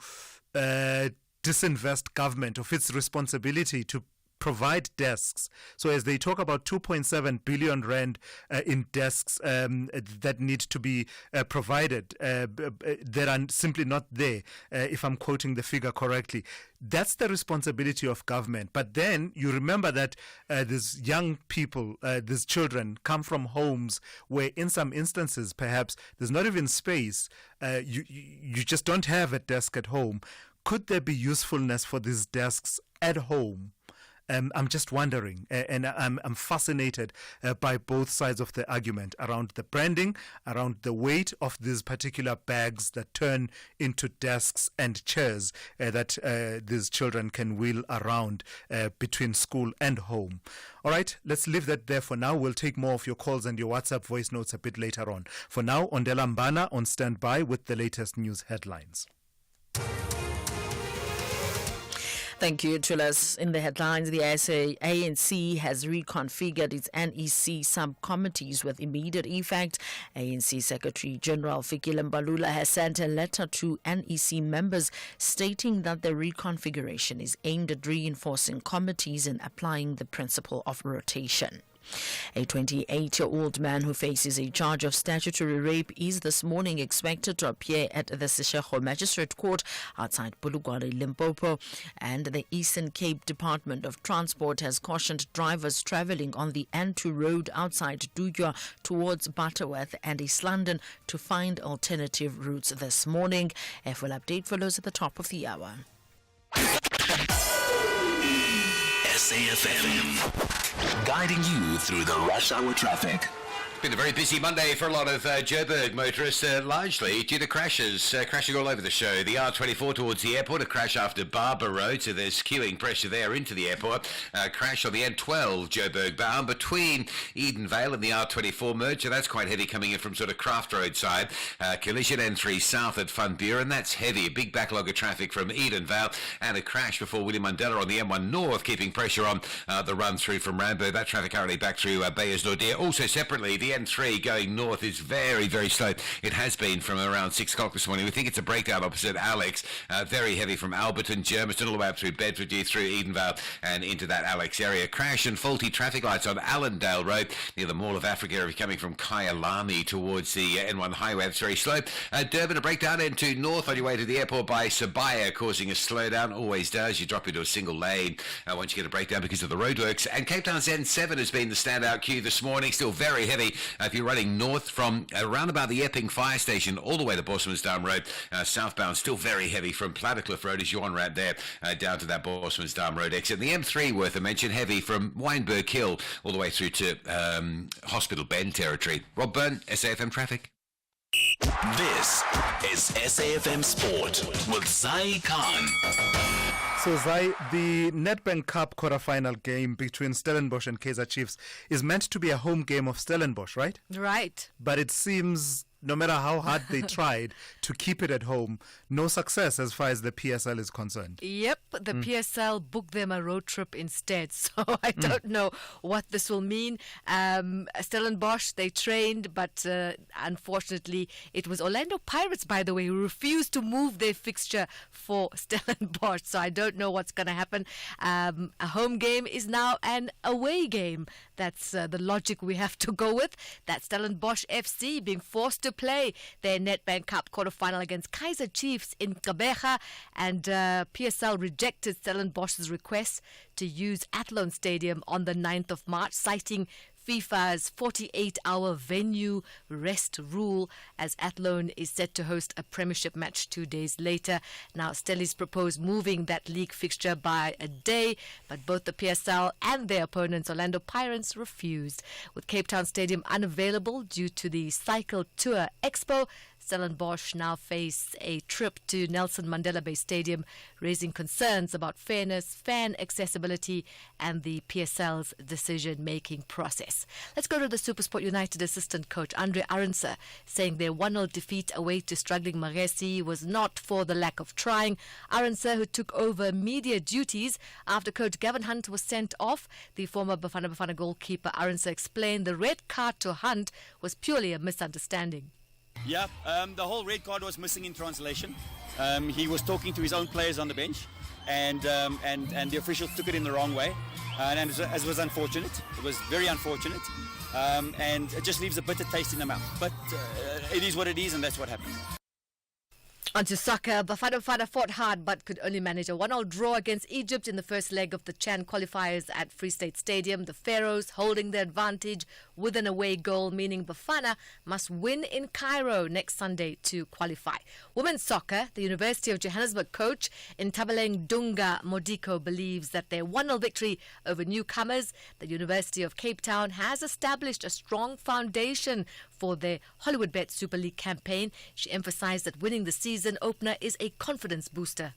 disinvest government of its responsibility to provide desks. So as they talk about 2.7 billion rand in desks that need to be provided, that are simply not there, if I'm quoting the figure correctly. That's the responsibility of government. But then you remember that these young people, these children come from homes where in some instances perhaps there's not even space. You just don't have a desk at home. Could there be usefulness for these desks at home? I'm just wondering, and I'm fascinated by both sides of the argument around the branding, around the weight of these particular bags that turn into desks and chairs that these children can wheel around between school and home. All right, let's leave that there for now. We'll take more of your calls and your WhatsApp voice notes a bit later on. For now, Ondela Mbana on standby with the latest news headlines. Thank you, Tulas. In the headlines, the ANC has reconfigured its NEC subcommittees with immediate effect. ANC Secretary General Fikile Mbalula has sent a letter to NEC members stating that the reconfiguration is aimed at reinforcing committees and applying the principle of rotation. A 28-year-old man who faces a charge of statutory rape is this morning expected to appear at the Seshego Magistrate Court outside Bulugwane, Limpopo. And the Eastern Cape Department of Transport has cautioned drivers travelling on the N2 road outside Dugwa towards Butterworth and East London to find alternative routes this morning. A full update follows at the top of the hour. SAFM, guiding you through the rush hour traffic. Been a very busy Monday for a lot of Joburg motorists, largely due to crashes, crashing all over the show. The R24 towards the airport, a crash after Barber Road, so there's queuing pressure there into the airport. Crash on the N12 Joburg bound between Edenvale and the R24 merge, so that's quite heavy coming in from sort of Craft Road side. Collision N3 south at Van Buren, that's heavy. A big backlog of traffic from Edenvale, and a crash before William Mandela on the M1 north, keeping pressure on the run through from Rambo. That traffic currently back through Bayers Nordia. Also separately, the N3 going north is very, very slow. It has been from around 6 o'clock this morning. We think it's a breakdown opposite Alex. Very heavy from Alberton, Germiston, all the way up through Bedfordshire, through Edenvale and into that Alex area. Crash and faulty traffic lights on Allendale Road near the Mall of Africa area coming from Kyalami towards the N1 highway. It's very slow. Durban, a breakdown into north on your way to the airport by Sabaya, causing a slowdown. Always does. You drop into a single lane once you get a breakdown because of the roadworks. And Cape Town's N7 has been the standout queue this morning. Still very heavy if you're running north from around about the Epping Fire Station all the way to Bosmansdown Road. Southbound still very heavy from Plattercliff Road as you're on route there down to that Bosmansdown Road exit. And the M3 worth a mention, heavy from Wynberg Hill all the way through to Hospital Bend territory. Rob Byrne, SAFM Traffic. This is SAFM Sport with Zai Khan. So, Zai, the Nedbank Cup quarter-final game between Stellenbosch and Kaizer Chiefs is meant to be a home game of Stellenbosch, right? Right. But it seems no matter how hard they tried to keep it at home, no success as far as the PSL is concerned. Yep, the PSL booked them a road trip instead. So I don't know what this will mean. Stellenbosch, they trained, but unfortunately it was Orlando Pirates, by the way, who refused to move their fixture for Stellenbosch. So I don't know what's going to happen. A home game is now an away game. That's the logic we have to go with. That's Stellenbosch FC being forced to play their Nedbank Cup quarterfinal against Kaizer Chiefs in Gqeberha, and PSL rejected Stellenbosch's request to use Athlone Stadium on the 9th of March, citing FIFA's 48-hour venue rest rule, as Athlone is set to host a premiership match 2 days later. Now, Stellies proposed moving that league fixture by a day, but both the PSL and their opponents, Orlando Pirates, refused. With Cape Town Stadium unavailable due to the Cycle Tour Expo, Stellenbosch now face a trip to Nelson Mandela Bay Stadium, raising concerns about fairness, fan accessibility, and the PSL's decision-making process. Let's go to the SuperSport United assistant coach, Andre Arendse, saying their 1-0 defeat away to struggling Magesi was not for the lack of trying. Arendse, who took over media duties after coach Gavin Hunt was sent off, the former Bafana Bafana goalkeeper Arendse explained the red card to Hunt was purely a misunderstanding. Yeah, the whole red card was missing in translation. He was talking to his own players on the bench, and the officials took it in the wrong way, and it was unfortunate. It was very unfortunate, and it just leaves a bitter taste in the mouth. But it is what it is, and that's what happened. On to soccer. Bafana Bafana fought hard but could only manage a 1-1 draw against Egypt in the first leg of the CHAN qualifiers at Free State Stadium. The Pharaohs holding the advantage with an away goal, meaning Bafana must win in Cairo next Sunday to qualify. Women's soccer, the University of Johannesburg coach Ntabeleng Dunga Modiko believes that their 1-0 victory over newcomers, the University of Cape Town, has established a strong foundation for their Hollywood Bet Super League campaign. She emphasized that winning the season opener is a confidence booster.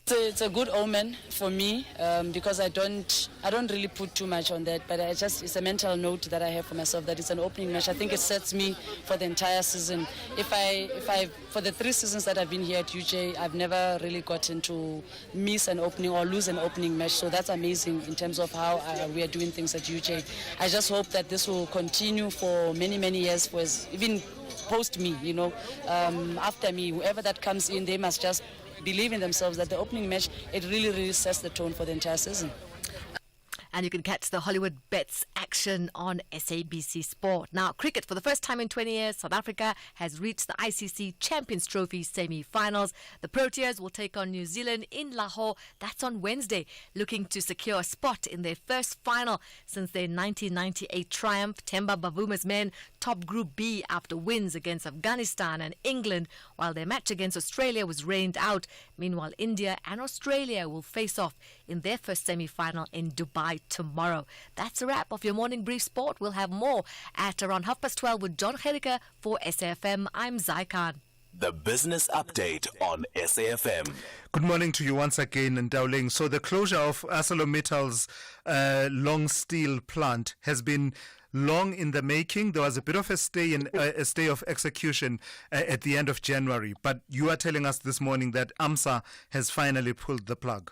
It's a good omen for me because I don't really put too much on that, but it's a mental note that I have for myself that it's an opening match. I think it sets me for the entire season. If I for the 3 seasons that I've been here at UJ, I've never really gotten to miss an opening or lose an opening match. So that's amazing in terms of how we are doing things at UJ. I just hope that this will continue for many, many years, for even post me, after me, whoever that comes in, they must just believe in themselves that the opening match, it really, really sets the tone for the entire season. And you can catch the Hollywood Bets action on SABC Sport. Now, cricket, for the first time in 20 years, South Africa has reached the ICC Champions Trophy semi-finals. The Proteas will take on New Zealand in Lahore. That's on Wednesday, looking to secure a spot in their first final since their 1998 triumph. Themba Bavuma's men top Group B after wins against Afghanistan and England, while their match against Australia was rained out. Meanwhile, India and Australia will face off in their first semi-final in Dubai tomorrow. That's a wrap of your Morning Brief Sport. We'll have more at around 12:30 with John Gericke for SAFM. I'm Zai Khan. The Business Update on SAFM. Good morning to you once again, Ndauling. So the closure of ArcelorMittal's long steel plant has been long in the making. There was a bit of a stay of execution at the end of January. But you are telling us this morning that AMSA has finally pulled the plug.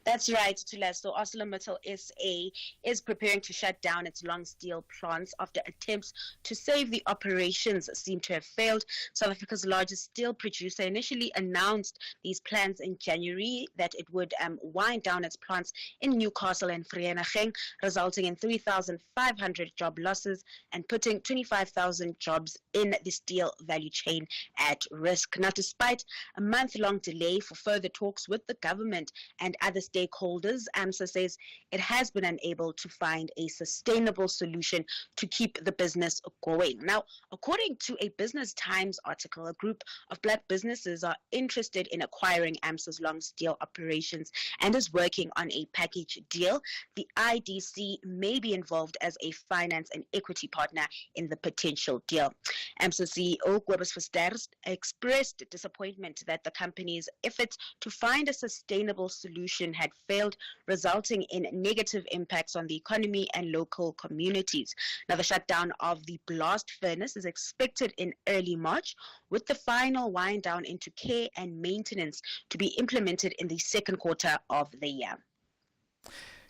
That's right, Tula. So ArcelorMittal SA is preparing to shut down its long steel plants after attempts to save the operations seem to have failed. South Africa's largest steel producer initially announced these plans in January that it would wind down its plants in Newcastle and Vereeniging, resulting in 3,500 job losses and putting 25,000 jobs in the steel value chain at risk. Now, despite a month-long delay for further talks with the government and other stakeholders, AMSA says it has been unable to find a sustainable solution to keep the business going. Now, according to a Business Times article, a group of black businesses are interested in acquiring AMSA's long steel operations and is working on a package deal. The IDC may be involved as a finance and equity partner in the potential deal. AMSA CEO Cobus Versterst expressed disappointment that the company's efforts to find a sustainable solution had failed, resulting in negative impacts on the economy and local communities. Now, the shutdown of the blast furnace is expected in early March, with the final wind down into care and maintenance to be implemented in the second quarter of the year.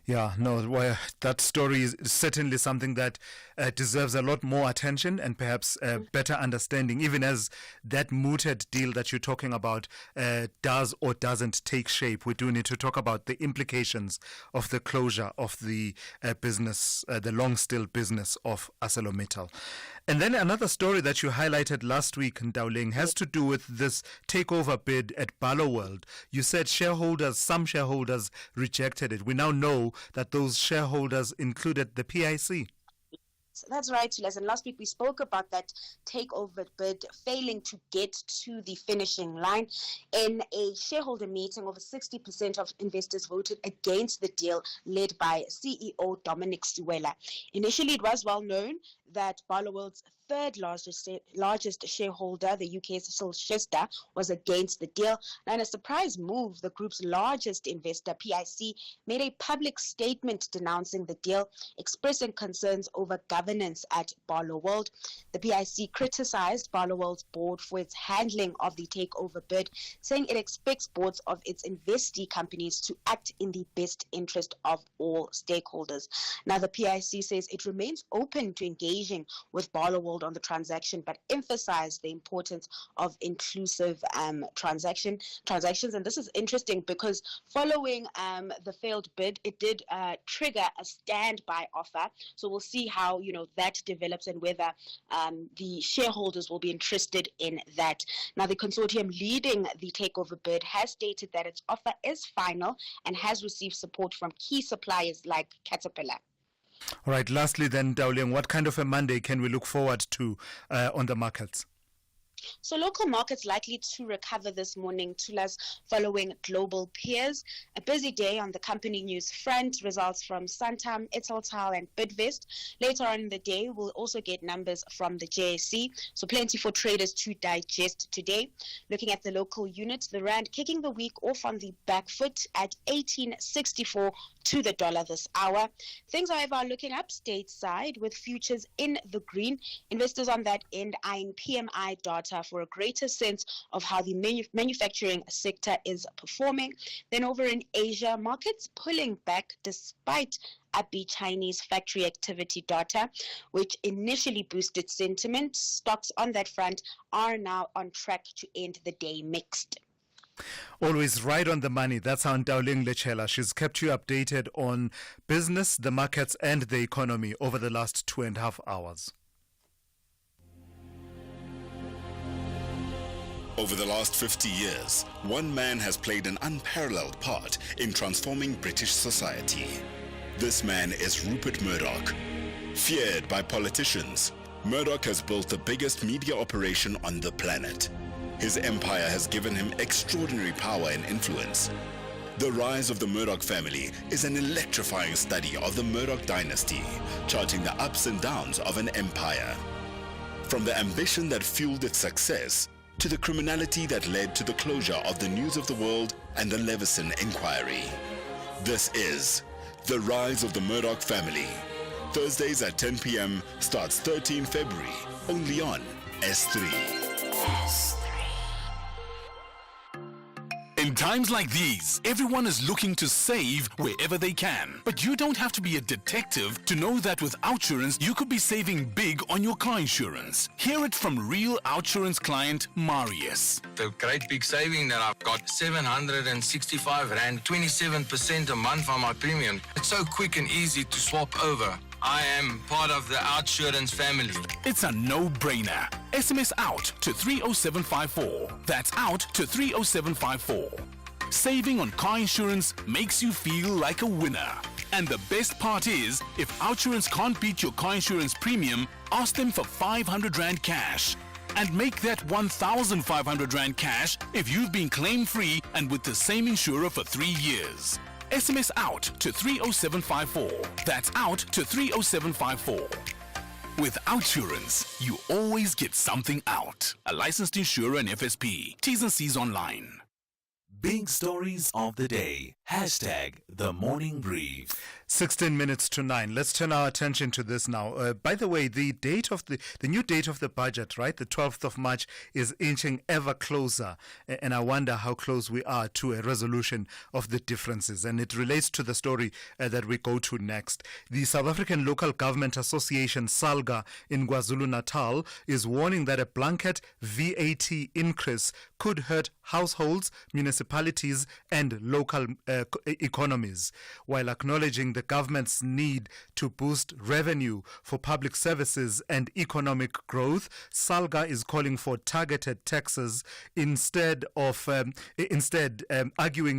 Yeah, no, well, that story is certainly something that deserves a lot more attention and perhaps better understanding, even as that mooted deal that you're talking about does or doesn't take shape. We do need to talk about the implications of the closure of the business, the long steel business of ArcelorMittal. And then another story that you highlighted last week, Ndauling, has to do with this takeover bid at Barloworld. You said some shareholders rejected it. We now know that those shareholders included the PIC. markets. That's right, Tulas. And last week we spoke about that takeover bid failing to get to the finishing line. In a shareholder meeting, over 60% of investors voted against the deal led by CEO Dominic Sewela. Initially, it was well known that Barloworld's third largest shareholder, the UK's Silchester, was against the deal. Now, in a surprise move, the group's largest investor, PIC, made a public statement denouncing the deal, expressing concerns over governance at Barloworld. The PIC criticized Barloworld's board for its handling of the takeover bid, saying it expects boards of its investee companies to act in the best interest of all stakeholders. Now, the PIC says it remains open to engaging with Barloworld on the transaction, but emphasized the importance of inclusive transactions. And this is interesting because following the failed bid, it did trigger a standby offer. So we'll see how that develops and whether the shareholders will be interested in that. Now, the consortium leading the takeover bid has stated that its offer is final and has received support from key suppliers like Caterpillar. All right, lastly then, Daoliang, what kind of a Monday can we look forward to on the markets? So local markets likely to recover this morning, Tulas, following global peers. A busy day on the company news front, results from Santam, Italtal and Bidvest. Later on in the day, we'll also get numbers from the JSE. So plenty for traders to digest today. Looking at the local units, the Rand kicking the week off on the back foot at 18.64 to the dollar this hour. Things, however, are looking up stateside with futures in the green. Investors on that end eyeing PMI data for a greater sense of how the manufacturing sector is performing. Then over in Asia, markets pulling back despite upbeat Chinese factory activity data, which initially boosted sentiment. Stocks on that front are now on track to end the day mixed. Always right on the money. That's how Daoliang Lechela. She's kept you updated on business, the markets, and the economy over the last 2.5 hours. Over the last 50 years, one man has played an unparalleled part in transforming British society. This man is Rupert Murdoch. Feared by politicians, Murdoch has built the biggest media operation on the planet. His empire has given him extraordinary power and influence. The rise of the Murdoch family is an electrifying study of the Murdoch dynasty, charting the ups and downs of an empire. From the ambition that fueled its success, to the criminality that led to the closure of the News of the World and the Leveson Inquiry. This is The Rise of the Murdoch Family. Thursdays at 10 p.m. starts 13 February, only on S3. In times like these, everyone is looking to save wherever they can. But you don't have to be a detective to know that with Outsurance, you could be saving big on your car insurance. Hear it from real Outsurance client Marius. The great big saving that I've got, 765 Rand, 27% a month on my premium. It's so quick and easy to swap over. I am part of the Outsurance family. It's a no-brainer. SMS out to 30754. That's out to 30754. Saving on car insurance makes you feel like a winner. And the best part is, if Outsurance can't beat your car insurance premium, ask them for 500 Rand cash. And make that 1,500 Rand cash if you've been claim-free and with the same insurer for 3 years. SMS out to 30754. That's out to 30754. With Outsurance, you always get something out. A licensed insurer and FSP. T's and C's online. Big stories of the day. Hashtag the morning brief. 16 minutes to 9. Let's turn our attention to this now. By the way, the new date of the budget, right, the 12th of March, is inching ever closer. And I wonder how close we are to a resolution of the differences. And it relates to the story that we go to next. The South African Local Government Association, SALGA, in KwaZulu-Natal, is warning that a blanket VAT increase could hurt households, municipalities, and local economies, while acknowledging the the government's need to boost revenue for public services and economic growth, SALGA is calling for targeted taxes instead, arguing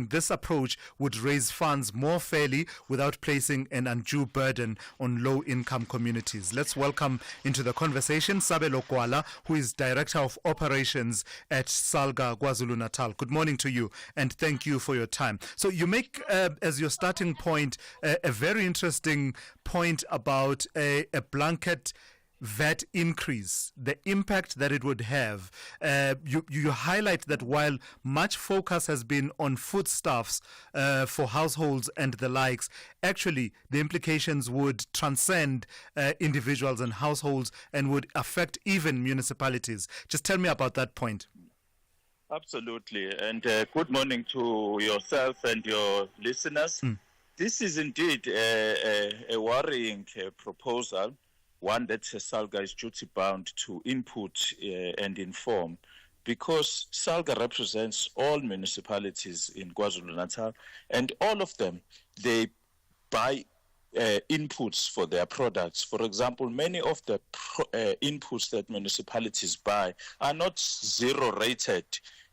this approach would raise funds more fairly without placing an undue burden on low-income communities. Let's welcome into the conversation Sabelo Kwala, who is Director of Operations at SALGA KwaZulu-Natal. Good morning to you, and thank you for your time. So you make, as your starting point, a very interesting point about a blanket VAT increase, the impact that it would have. You highlight that while much focus has been on foodstuffs for households and the likes, actually the implications would transcend individuals and households and would affect even municipalities. Just tell me about that point. Absolutely. And good morning to yourself and your listeners. This is indeed a worrying proposal, one that SALGA is duty-bound to input and inform, because SALGA represents all municipalities in KwaZulu-Natal, and all of them, they buy inputs for their products. For example, many of the inputs that municipalities buy are not zero-rated,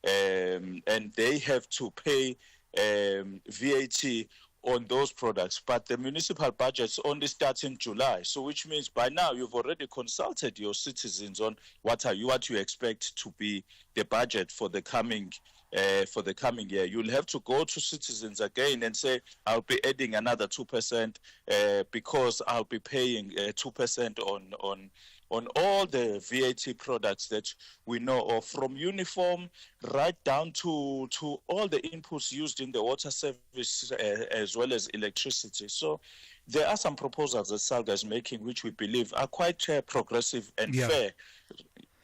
and they have to pay VAT on those products, but the municipal budgets only start in July. So which means by now you've already consulted your citizens on what you expect to be the budget for the coming year. You'll have to go to citizens again and say, I'll be adding another 2% because I'll be paying 2% on all the VAT products that we know of, from uniform right down to all the inputs used in the water service as well as electricity. So there are some proposals that SALGA is making which we believe are quite progressive and fair.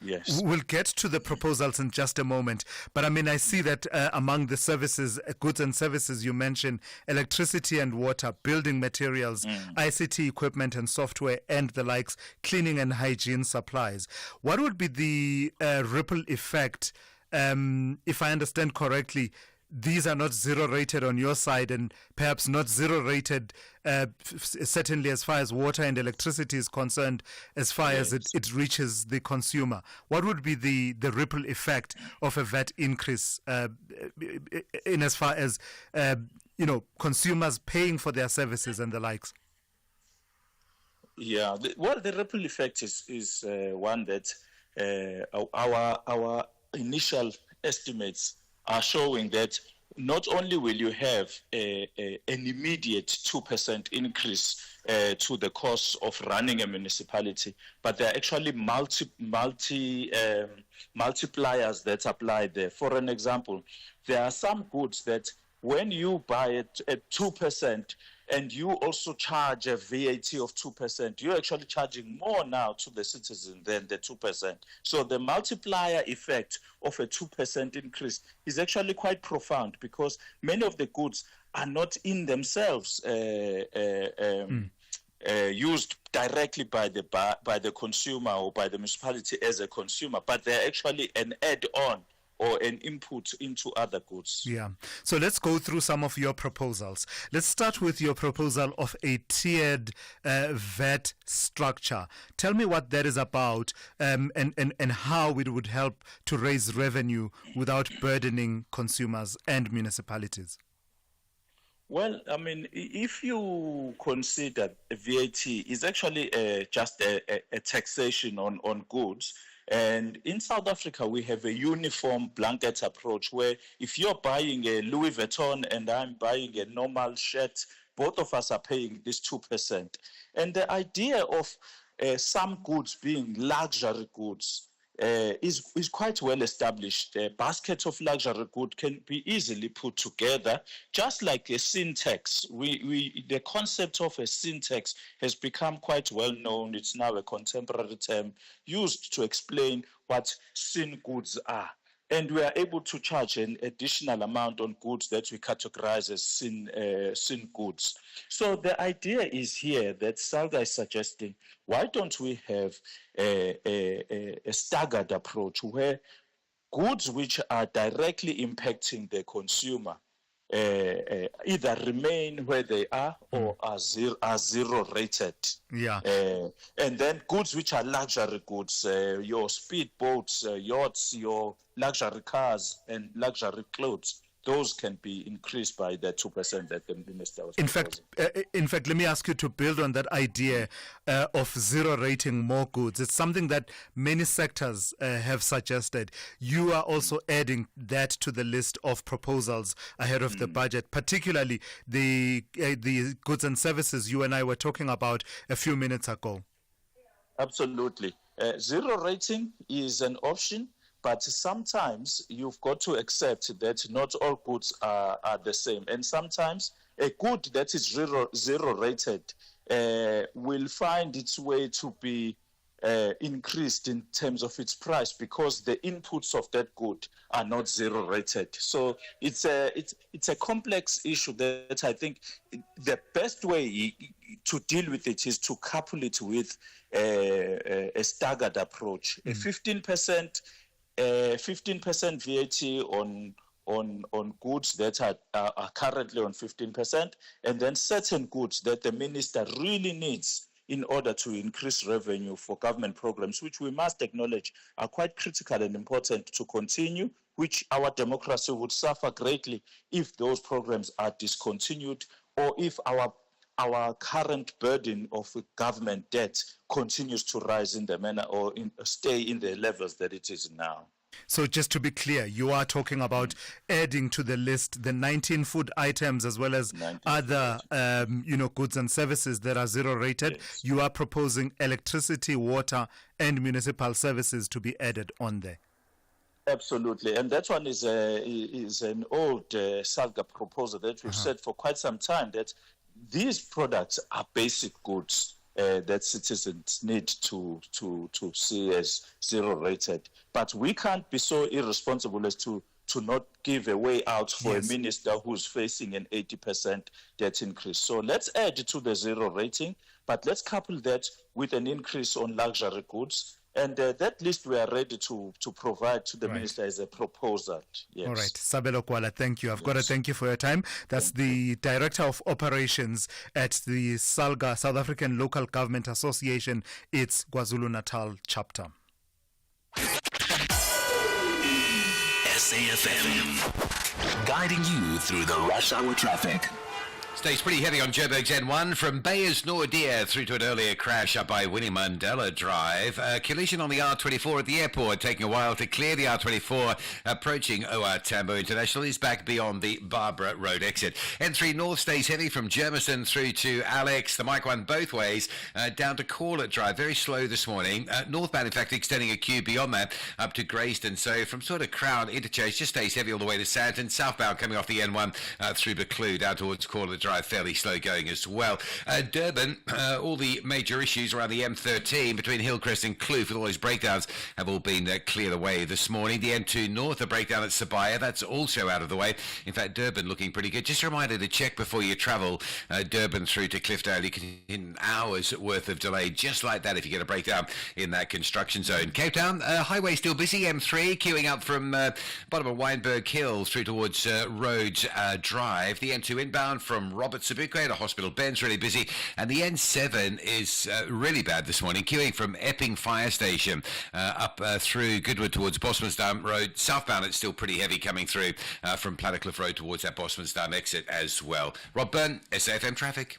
Yes. We'll get to the proposals in just a moment. But I mean, I see that among the services, goods and services you mentioned, electricity and water, building materials, ICT equipment and software and the likes, cleaning and hygiene supplies. What would be the ripple effect, if I understand correctly? These are not zero-rated on your side, and perhaps not zero-rated, certainly as far as water and electricity is concerned, as far as it reaches the consumer. What would be the ripple effect of a VAT increase in as far as, consumers paying for their services and the likes? Yeah, the ripple effect is one that our initial estimates are showing that not only will you have an immediate 2% increase to the cost of running a municipality, but there are actually multipliers that apply there. For an example, there are some goods that when you buy it at 2%, and you also charge a VAT of 2%, you're actually charging more now to the citizen than the 2%. So the multiplier effect of a 2% increase is actually quite profound, because many of the goods are not in themselves used directly by the consumer or by the municipality as a consumer, but they're actually an add-on or an input into other goods. Yeah. So let's go through some of your proposals. Let's start with your proposal of a tiered VAT structure. Tell me what that is about, and how it would help to raise revenue without burdening consumers and municipalities. Well, I mean, if you consider VAT is actually just a taxation on goods. And in South Africa, we have a uniform blanket approach where if you're buying a Louis Vuitton and I'm buying a normal shirt, both of us are paying this 2%. And the idea of some goods being luxury goods is quite well established. A basket of luxury goods can be easily put together, just like a sin tax. The concept of a sin tax has become quite well known. It's now a contemporary term used to explain what sin goods are. And we are able to charge an additional amount on goods that we categorize as sin goods. So the idea is here that SALGA is suggesting, why don't we have a staggered approach where goods which are directly impacting the consumer either remain where they are or are zero rated. Yeah. And then goods which are luxury goods, your speedboats, yachts, your luxury cars and luxury clothes, those can be increased by the 2% that the minister was proposing. In fact, let me ask you to build on that idea of zero rating more goods. It's something that many sectors have suggested. You are also adding that to the list of proposals ahead of the budget, particularly the goods and services you and I were talking about a few minutes ago. Absolutely. Zero rating is an option. But sometimes you've got to accept that not all goods are the same. And sometimes a good that is zero rated will find its way to be increased in terms of its price because the inputs of that good are not zero rated. So it's a complex issue that I think the best way to deal with it is to couple it with a staggered approach. A 15% VAT on goods that are currently on 15%, and then certain goods that the minister really needs in order to increase revenue for government programs, which we must acknowledge are quite critical and important to continue, which our democracy would suffer greatly if those programs are discontinued or if our current burden of government debt continues to rise in the manner or stay in the levels that it is now. So just to be clear, you are talking about adding to the list the 19 food items as well as other goods and services that are zero rated. Yes. You are proposing electricity, water and municipal services to be added on there. Absolutely, and that one is an old SALGA proposal that we've said for quite some time, that these products are basic goods that citizens need to see as zero rated. But we can't be so irresponsible as to not give a way out for a minister who's facing an 80% debt increase. So let's add to the zero rating, but let's couple that with an increase on luxury goods. And that list we are ready to provide to the minister as a proposal. Yes. All right. Sabelo Kwala, thank you. I've got to thank you for your time. That's the Director of Operations at the SALGA, South African Local Government Association, its KwaZulu-Natal chapter. SAFM, guiding you through the rush hour traffic. Stays pretty heavy on Joburg's N1 from Beyers Nordia through to an earlier crash up by Winnie Mandela Drive. Collision on the R24 at the airport, taking a while to clear the R24 approaching OR Tambo International is back beyond the Barbara Road exit. N3 North stays heavy from Germiston through to Alex. The Mike 1 both ways down to Corlett Drive. Very slow this morning. Northbound, in fact, extending a queue beyond that up to Grayston. So from sort of Crown Interchange, just stays heavy all the way to Sandton. Southbound coming off the N1 through Buccleuch down towards Corlett Drive. Fairly slow going as well. Durban, all the major issues around the M13 between Hillcrest and Kloof with all those breakdowns have all been cleared away this morning. The N2 North, a breakdown at Sabaya, that's also out of the way. In fact, Durban looking pretty good. Just a reminder to check before you travel Durban through to Cliffdale. You can hit an hour's worth of delay just like that if you get a breakdown in that construction zone. Cape Town, highway still busy. M3 queuing up from bottom of Wynberg Hill through towards Rhodes Drive. The N2 inbound from Robert Sobukwe to Hospital Bend's really busy, and the N7 is really bad this morning, queuing from Epping Fire Station up through Goodwood towards Bosmansdam Road. Southbound, it's still pretty heavy coming through from Plattercliff Road towards that Bosmansdam exit as well. Rob Byrne, SAFM Traffic.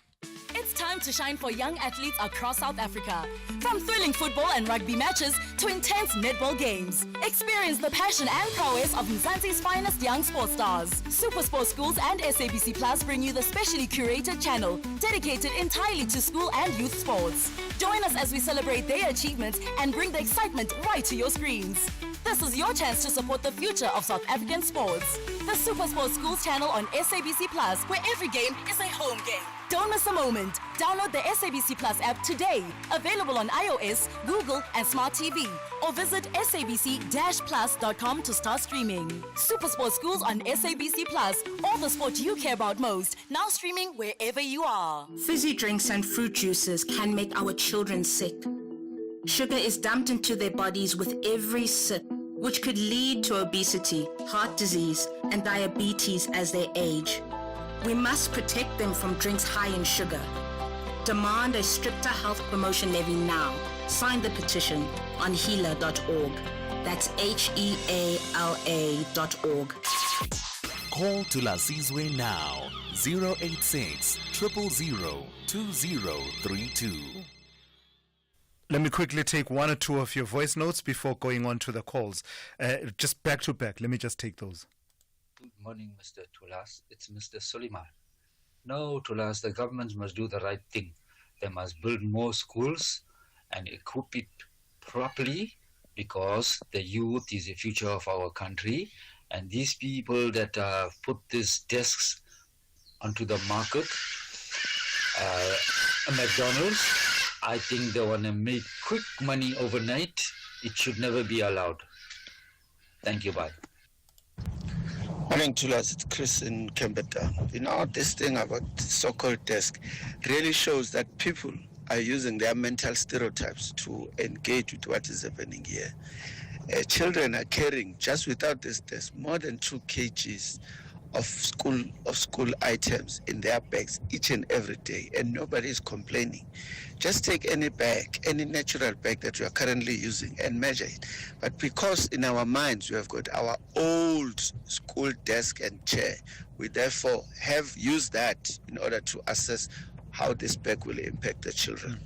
It's time to shine for young athletes across South Africa. From thrilling football and rugby matches to intense netball games. Experience the passion and prowess of Mzansi's finest young sports stars. SuperSport Schools and SABC Plus bring you the specially curated channel dedicated entirely to school and youth sports. Join us as we celebrate their achievements and bring the excitement right to your screens. This is your chance to support the future of South African sports. The SuperSport Schools channel on SABC Plus, where every game is a home game. Don't miss a moment. Download the SABC Plus app today. Available on iOS, Google, and Smart TV. Or visit sabc-plus.com to start streaming. SuperSport Schools on SABC Plus. All the sport you care about most. Now streaming wherever you are. Fizzy drinks and fruit juices can make our children sick. Sugar is dumped into their bodies with every sip. which could lead to obesity, heart disease, and diabetes as they age. We must protect them from drinks high in sugar. Demand a stricter health promotion levy now. Sign the petition on heala.org. That's HEALA.org. Call Thulasizwe now. 086 000 2032. Let me quickly take one or two of your voice notes before going on to the calls. Just back to back. Let me just take those. Good morning, Mr. Thulas. It's Mr. Simelane. No, Thulas, the government must do the right thing. They must build more schools and equip it properly, because the youth is the future of our country. And these people that put these desks onto the market, McDonald's, I think they want to make quick money overnight. It should never be allowed. Thank you, bye. Morning, Thulas. It's Chris in Cambertown. This thing about so-called desk really shows that people are using their mental stereotypes to engage with what is happening here. Children are carrying, just without this desk, more than 2 kgs of school items in their bags each and every day, and nobody is complaining. Just take any bag, any natural bag that you are currently using, and measure it. But because in our minds we have got our old school desk and chair, we therefore have used that in order to assess how this bag will impact the children.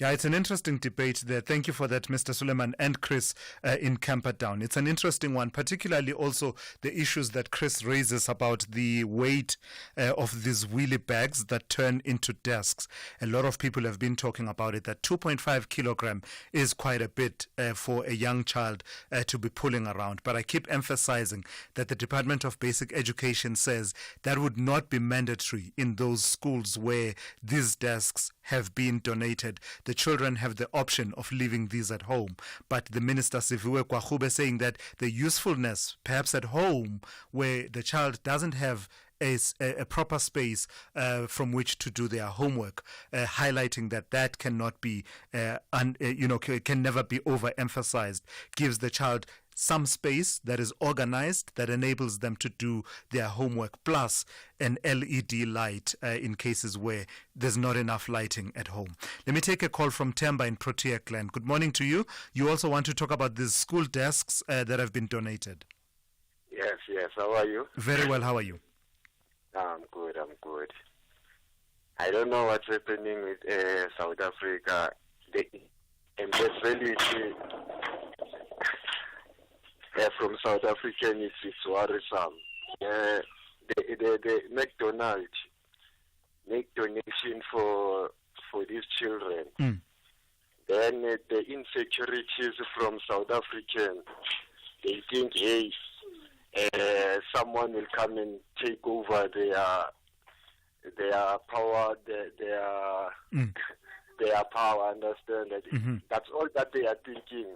Yeah, it's an interesting debate there. Thank you for that, Mr. Simelane and Chris in Camperdown. It's an interesting one, particularly also the issues that Chris raises about the weight of these wheelie bags that turn into desks. A lot of people have been talking about it, that 2.5 kilogram is quite a bit for a young child to be pulling around. But I keep emphasizing that the Department of Basic Education says that would not be mandatory in those schools where these desks have been donated. The children have the option of leaving these at home. But the Minister Siviwe Kwahube saying that the usefulness, perhaps at home, where the child doesn't have a proper space from which to do their homework, highlighting that cannot be, can never be overemphasized, gives the child some space that is organized, that enables them to do their homework, plus an LED light in cases where there's not enough lighting at home. Let me take a call from Temba in Protea Clan. Good morning to you. You also want to talk about these school desks that have been donated. Yes. How are you? Very well. How are you? I'm good. I don't know what's happening with South Africa. The embezzlement from South African is worrisome. The McDonald's make donation for these children. Then the insecurities from South African, they think, hey, someone will come and take over their power, their power. Understand that? That's all that they are thinking.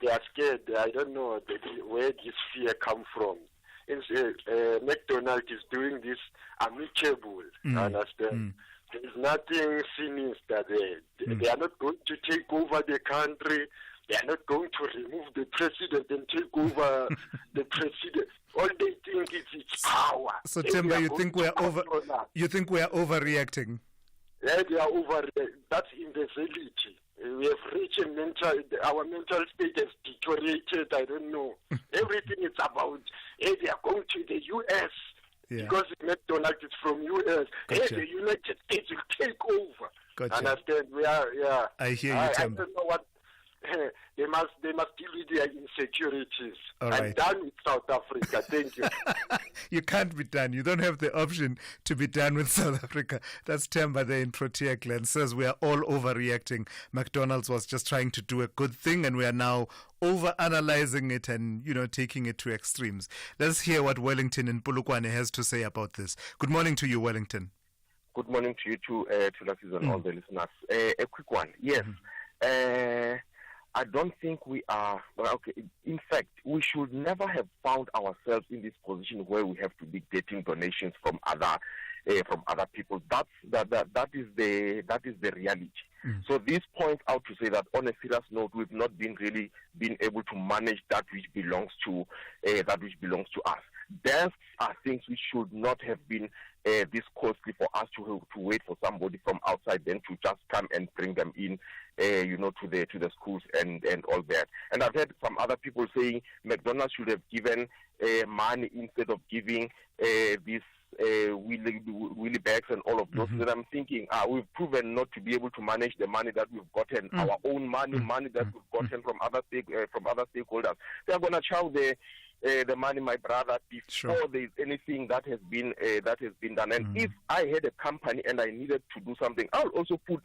They are scared. I don't know where this fear come from. McDonald's is doing this amicable. Understand? There's nothing sinister there. They are not going to take over the country. They are not going to remove the president and take over the president. All they think is it's power. So, Temba, you think we are overreacting? Yeah, they are overreacting. That's imbecility. We have reached our mental state has deteriorated. I don't know. Everything is about, hey, they are going to the U.S. because McDonald's is from U.S. Gotcha. Hey, the United States will take over. Gotcha. Understand? We are, yeah. I hear you, Temba. I don't know what. They must deal with their insecurities. All I'm right. done with South Africa. Thank you. You can't be done. You don't have the option to be done with South Africa. That's Temba there in Protea Clan. Says we are all overreacting. McDonald's was just trying to do a good thing, and we are now over-analyzing it and, taking it to extremes. Let's hear what Wellington in Polokwane has to say about this. Good morning to you, Wellington. Good morning to you too, Thulasizwe and all the listeners. A quick one. Yes. I don't think we are, in fact, we should never have found ourselves in this position where we have to be getting donations from other people. That is the reality. So this points out to say that on a serious note, we've not been able to manage that which belongs to us. Desks are things which should not have been this costly for us to wait for somebody from outside then to just come and bring them in, to the schools and all that. And I've heard some other people saying McDonald's should have given money instead of giving these wheelie bags and all of those. That I'm thinking, we've proven not to be able to manage the money that we've gotten, our own money that we've gotten from other stakeholders. They are going to chow the money, my brother, before there's anything that has been done. And if I had a company and I needed to do something, I'll also put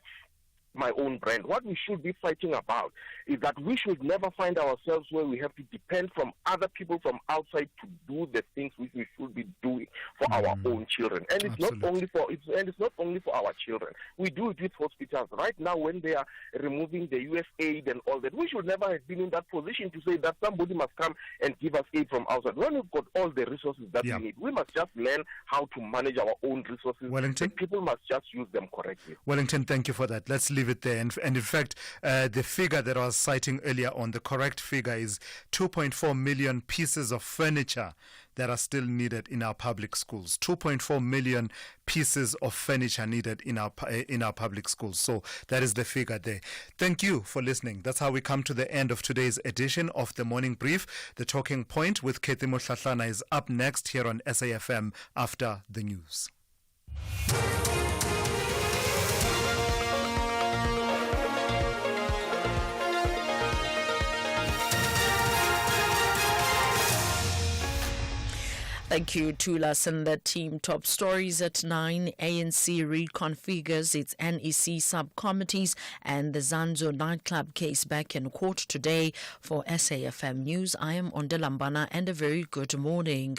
my own brand. What we should be fighting about is that we should never find ourselves where we have to depend from other people from outside to do the things which we should be doing for our own children. And it's not only for our children. We do it with hospitals right now when they are removing the US aid and all that. We should never have been in that position to say that somebody must come and give us aid from outside. When we've got all the resources that we need, we must just learn how to manage our own resources. Wellington? People must just use them correctly. Wellington, thank you for that. Let's leave it there. And in fact, the figure that I was citing earlier on, the correct figure is 2.4 million pieces of furniture that are still needed in our public schools. 2.4 million pieces of furniture needed in our public schools. So that is the figure there. Thank you for listening. That's how we come to the end of today's edition of the Morning Brief. The Talking Point with Katie Motlatlana is up next here on SAFM after the news. Thank you, Thulas and the team. Top stories at 9. ANC reconfigures its NEC subcommittees and the Zanzo nightclub case back in court today. For SAFM News, I am Ondelambana and a very good morning.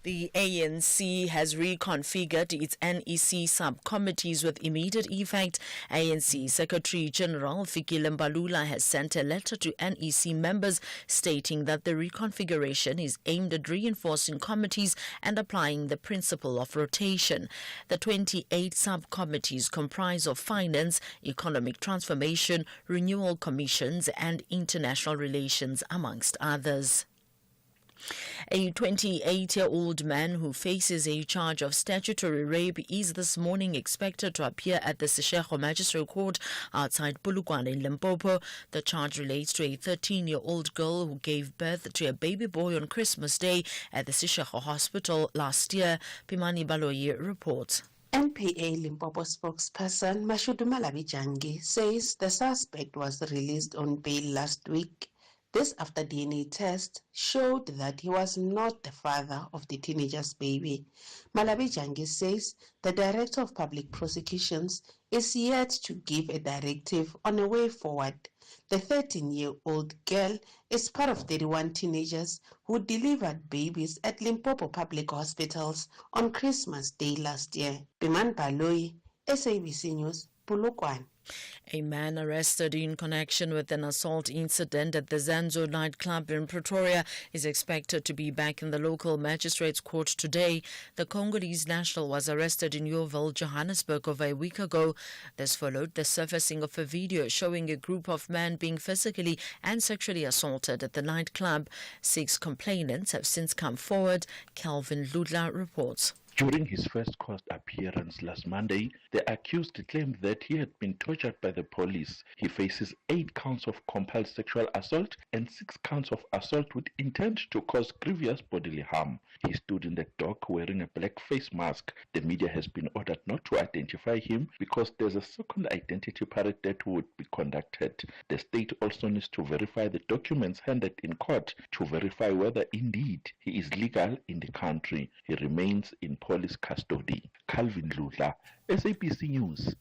The ANC has reconfigured its NEC subcommittees with immediate effect. ANC Secretary General Fikile Mbalula has sent a letter to NEC members stating that the reconfiguration is aimed at reinforcing committees and applying the principle of rotation. The 28 subcommittees comprise of finance, economic transformation, renewal commissions and international relations, amongst others. A 28-year-old man who faces a charge of statutory rape is this morning expected to appear at the Seshego Magistrate Court outside Polokwane in Limpopo. The charge relates to a 13-year-old girl who gave birth to a baby boy on Christmas Day at the Seshego Hospital last year. Pimani Baloyi reports. NPA Limpopo spokesperson Mashudu Malabijangi says the suspect was released on bail last week. This after DNA test showed that he was not the father of the teenager's baby. Malabijangi says the Director of Public Prosecutions is yet to give a directive on a way forward. The 13-year-old girl is part of 31 teenagers who delivered babies at Limpopo public hospitals on Christmas Day last year. Biman Baloyi, SABC News, Polokwane. A man arrested in connection with an assault incident at the Zanzo nightclub in Pretoria is expected to be back in the local magistrate's court today. The Congolese national was arrested in Yeoville, Johannesburg, over a week ago. This followed the surfacing of a video showing a group of men being physically and sexually assaulted at the nightclub. 6 complainants have since come forward. Calvin Ludla reports. During his first court appearance last Monday, the accused claimed that he had been tortured by the police. He faces 8 counts of compelled sexual assault and 6 counts of assault with intent to cause grievous bodily harm. He stood in the dock wearing a black face mask. The media has been ordered not to identify him because there's a second identity parade that would be conducted. The state also needs to verify the documents handed in court to verify whether indeed he is legal in the country. He remains in police custody. Calvin Ludla, SABC News.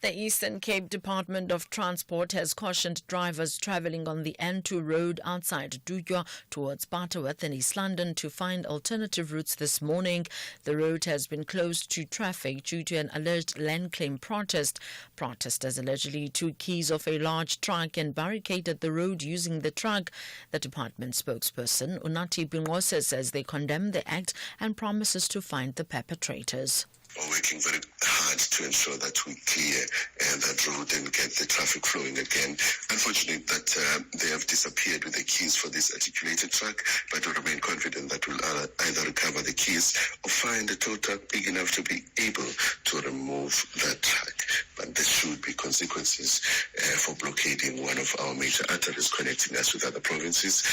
The Eastern Cape Department of Transport has cautioned drivers travelling on the N2 road outside Dudya towards Butterworth and East London to find alternative routes this morning. The road has been closed to traffic due to an alleged land claim protest. Protesters allegedly took keys off a large truck and barricaded the road using the truck. The department spokesperson Unati Bingose says they condemn the act and promises to find the perpetrators. We're working very hard to ensure that we clear that road and get the traffic flowing again. Unfortunate that they have disappeared with the keys for this articulated truck, but we remain confident that we'll either recover the keys or find a tow truck big enough to be able to remove that truck. But there should be consequences for blockading one of our major arteries connecting us with other provinces.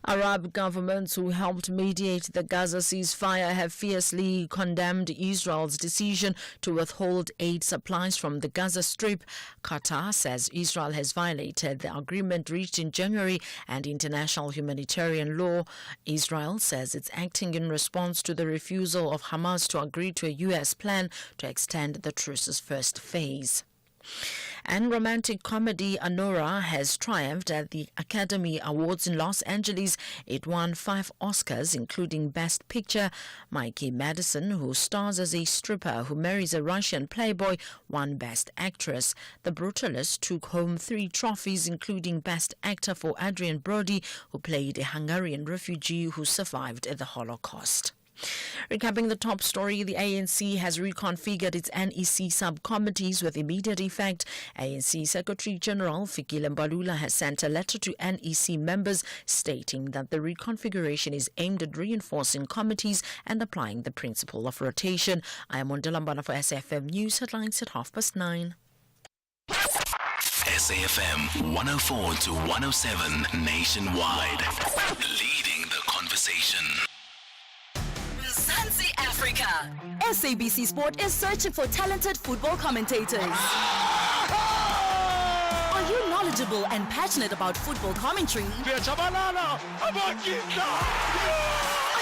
Arab governments who helped mediate the Gaza ceasefire have fiercely condemned Israel's decision to withhold aid supplies from the Gaza Strip. Qatar says Israel has violated the agreement reached in January and international humanitarian law. Israel says it's acting in response to the refusal of Hamas to agree to a U.S. plan to extend the truce's first phase. And romantic comedy Anora has triumphed at the Academy Awards in Los Angeles. It won 5 Oscars, including Best Picture. Mikey Madison, who stars as a stripper who marries a Russian playboy, won Best Actress. The Brutalist took home 3 trophies, including Best Actor for Adrian Brody, who played a Hungarian refugee who survived the Holocaust. Recapping the top story, the ANC has reconfigured its NEC subcommittees with immediate effect. ANC Secretary General Fikile Mbalula has sent a letter to NEC members stating that the reconfiguration is aimed at reinforcing committees and applying the principle of rotation. I am Mondela for SAFM News Headlines at 9:30. SAFM 104 to 107 nationwide. Leading the conversation. Mzansi Africa. SABC Sport is searching for talented football commentators. Are you knowledgeable and passionate about football commentary? Are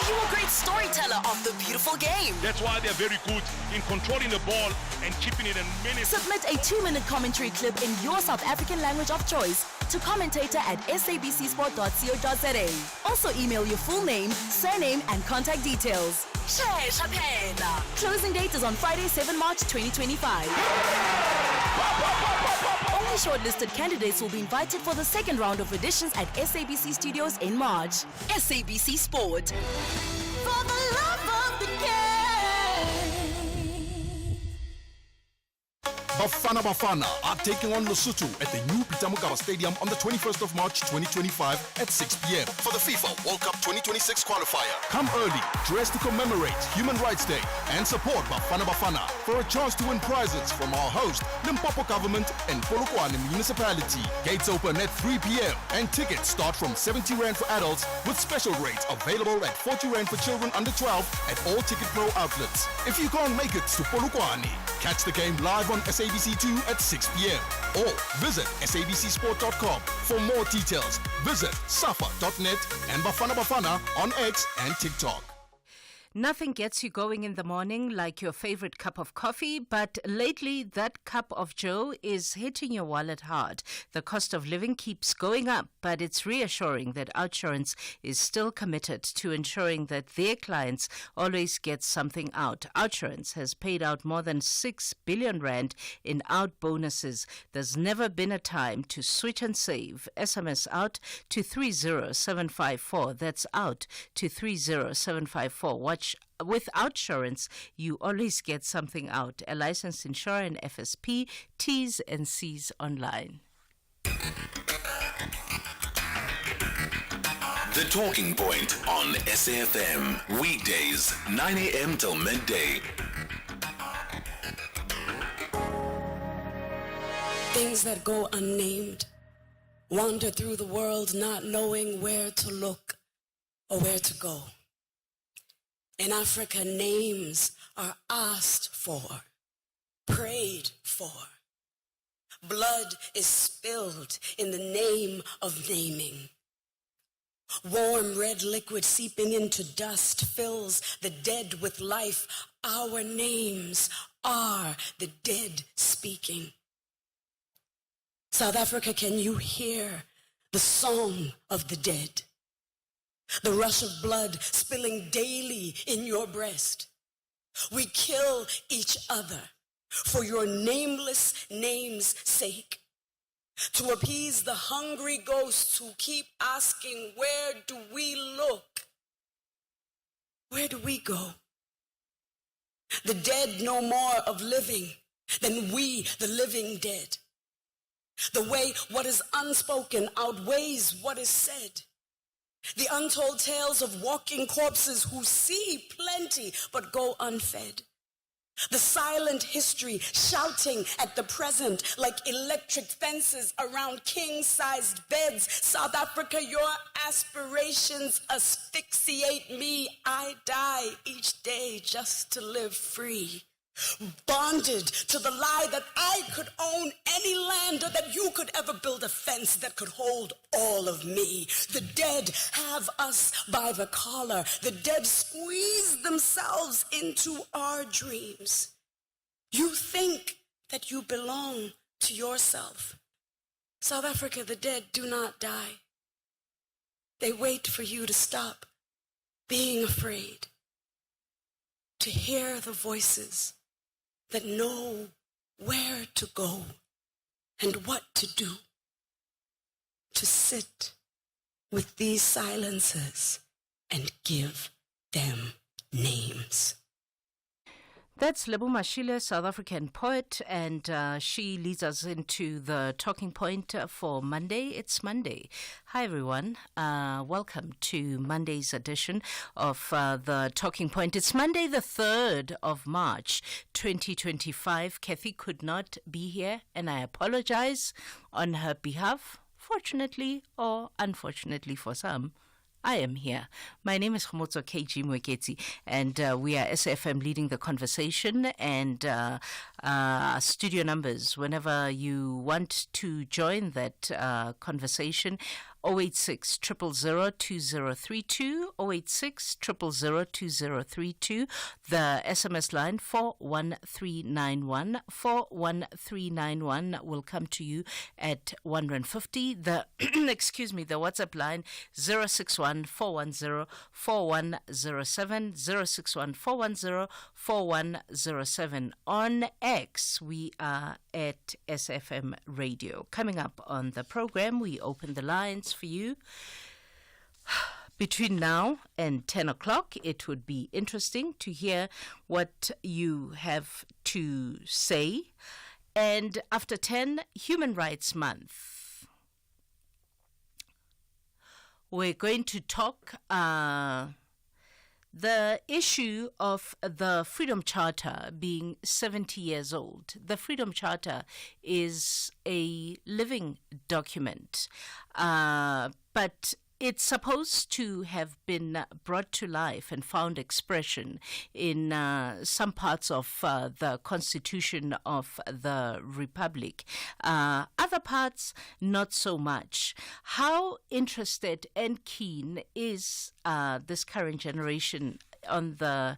you a great storyteller of the beautiful game? That's why they're very good in controlling the ball and keeping it in minutes. Submit a 2-minute commentary clip in your South African language of choice to commentator@sabcsport.co.za. Also email your full name, surname and contact details. Closing date is on Friday, 7 March 2025. Only shortlisted candidates will be invited for the second round of auditions at SABC Studios in March. SABC Sport. For the love of the game. Bafana are taking on Lesotho at the new Pitamukaba Stadium on the 21st of March 2025 at 6 p.m. for the FIFA World Cup 2026 qualifier. Come early, dress to commemorate Human Rights Day and support Bafana for a chance to win prizes from our host, Limpopo Government and Polokwane Municipality. Gates open at 3 p.m. and tickets start from 70 Rand for adults with special rates available at 40 Rand for children under 12 at all Ticket Pro outlets. If you can't make it to Polokwane, catch the game live on SABC2 at 6 p.m. or visit sabcsport.com. For more details, visit safa.net and Bafana on X and TikTok. Nothing gets you going in the morning like your favorite cup of coffee, but lately that cup of joe is hitting your wallet hard. The cost of living keeps going up, but it's reassuring that OUTsurance is still committed to ensuring that their clients always get something out. OUTsurance has paid out more than 6 billion Rand in out bonuses. There's never been a time to switch and save. SMS out to 30754. That's out to 30754. With OUTsurance, you always get something out. A licensed insurer and FSP, T's and C's online. The Talking Point on SAFM. Weekdays, 9 a.m. till midday. Things that go unnamed. Wander through the world not knowing where to look or where to go. In Africa, names are asked for, prayed for. Blood is spilled in the name of naming. Warm red liquid seeping into dust fills the dead with life. Our names are the dead speaking. South Africa, can you hear the song of the dead? The rush of blood spilling daily in your breast. We kill each other for your nameless name's sake. To appease the hungry ghosts who keep asking, where do we look? Where do we go? The dead know more of living than we, the living, dead. The way what is unspoken outweighs what is said. The untold tales of walking corpses who see plenty but go unfed. The silent history shouting at the present like electric fences around king-sized beds. South Africa, your aspirations asphyxiate me. I die each day just to live free. Bonded to the lie that I could own any land or that you could ever build a fence that could hold all of me. The dead have us by the collar. The dead squeeze themselves into our dreams. You think that you belong to yourself. South Africa, the dead do not die. They wait for you to stop being afraid, to hear the voices that know where to go and what to do, to sit with these silences and give them names. That's Lebo Mashile, South African poet, and she leads us into the talking point for Monday. It's Monday. Hi, everyone. Welcome to Monday's edition of the talking point. It's Monday, the 3rd of March, 2025. Kathy could not be here, and I apologize on her behalf. Fortunately or unfortunately for some, I am here. My name is Khomotso KG Mweketsi, and we are SFM leading the conversation, and studio numbers, whenever you want to join that conversation, 086 000 2032, 086 000 2032, the SMS line 41391, 41391 will come to you at 150. The excuse me, the WhatsApp line 061 410 4107, 061 410 4107. On X, we are at SFM Radio. Coming up on the program, we open the lines for you. Between now and 10 o'clock, it would be interesting to hear what you have to say. And after 10, Human Rights Month. We're going to talk the issue of the Freedom Charter being 70 years old. The Freedom Charter is a living document, but it's supposed to have been brought to life and found expression in some parts of the Constitution of the Republic. Other parts, not so much. How interested and keen is this current generation on the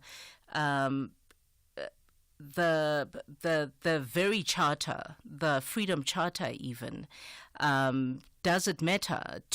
very charter, the Freedom Charter even? Does it matter to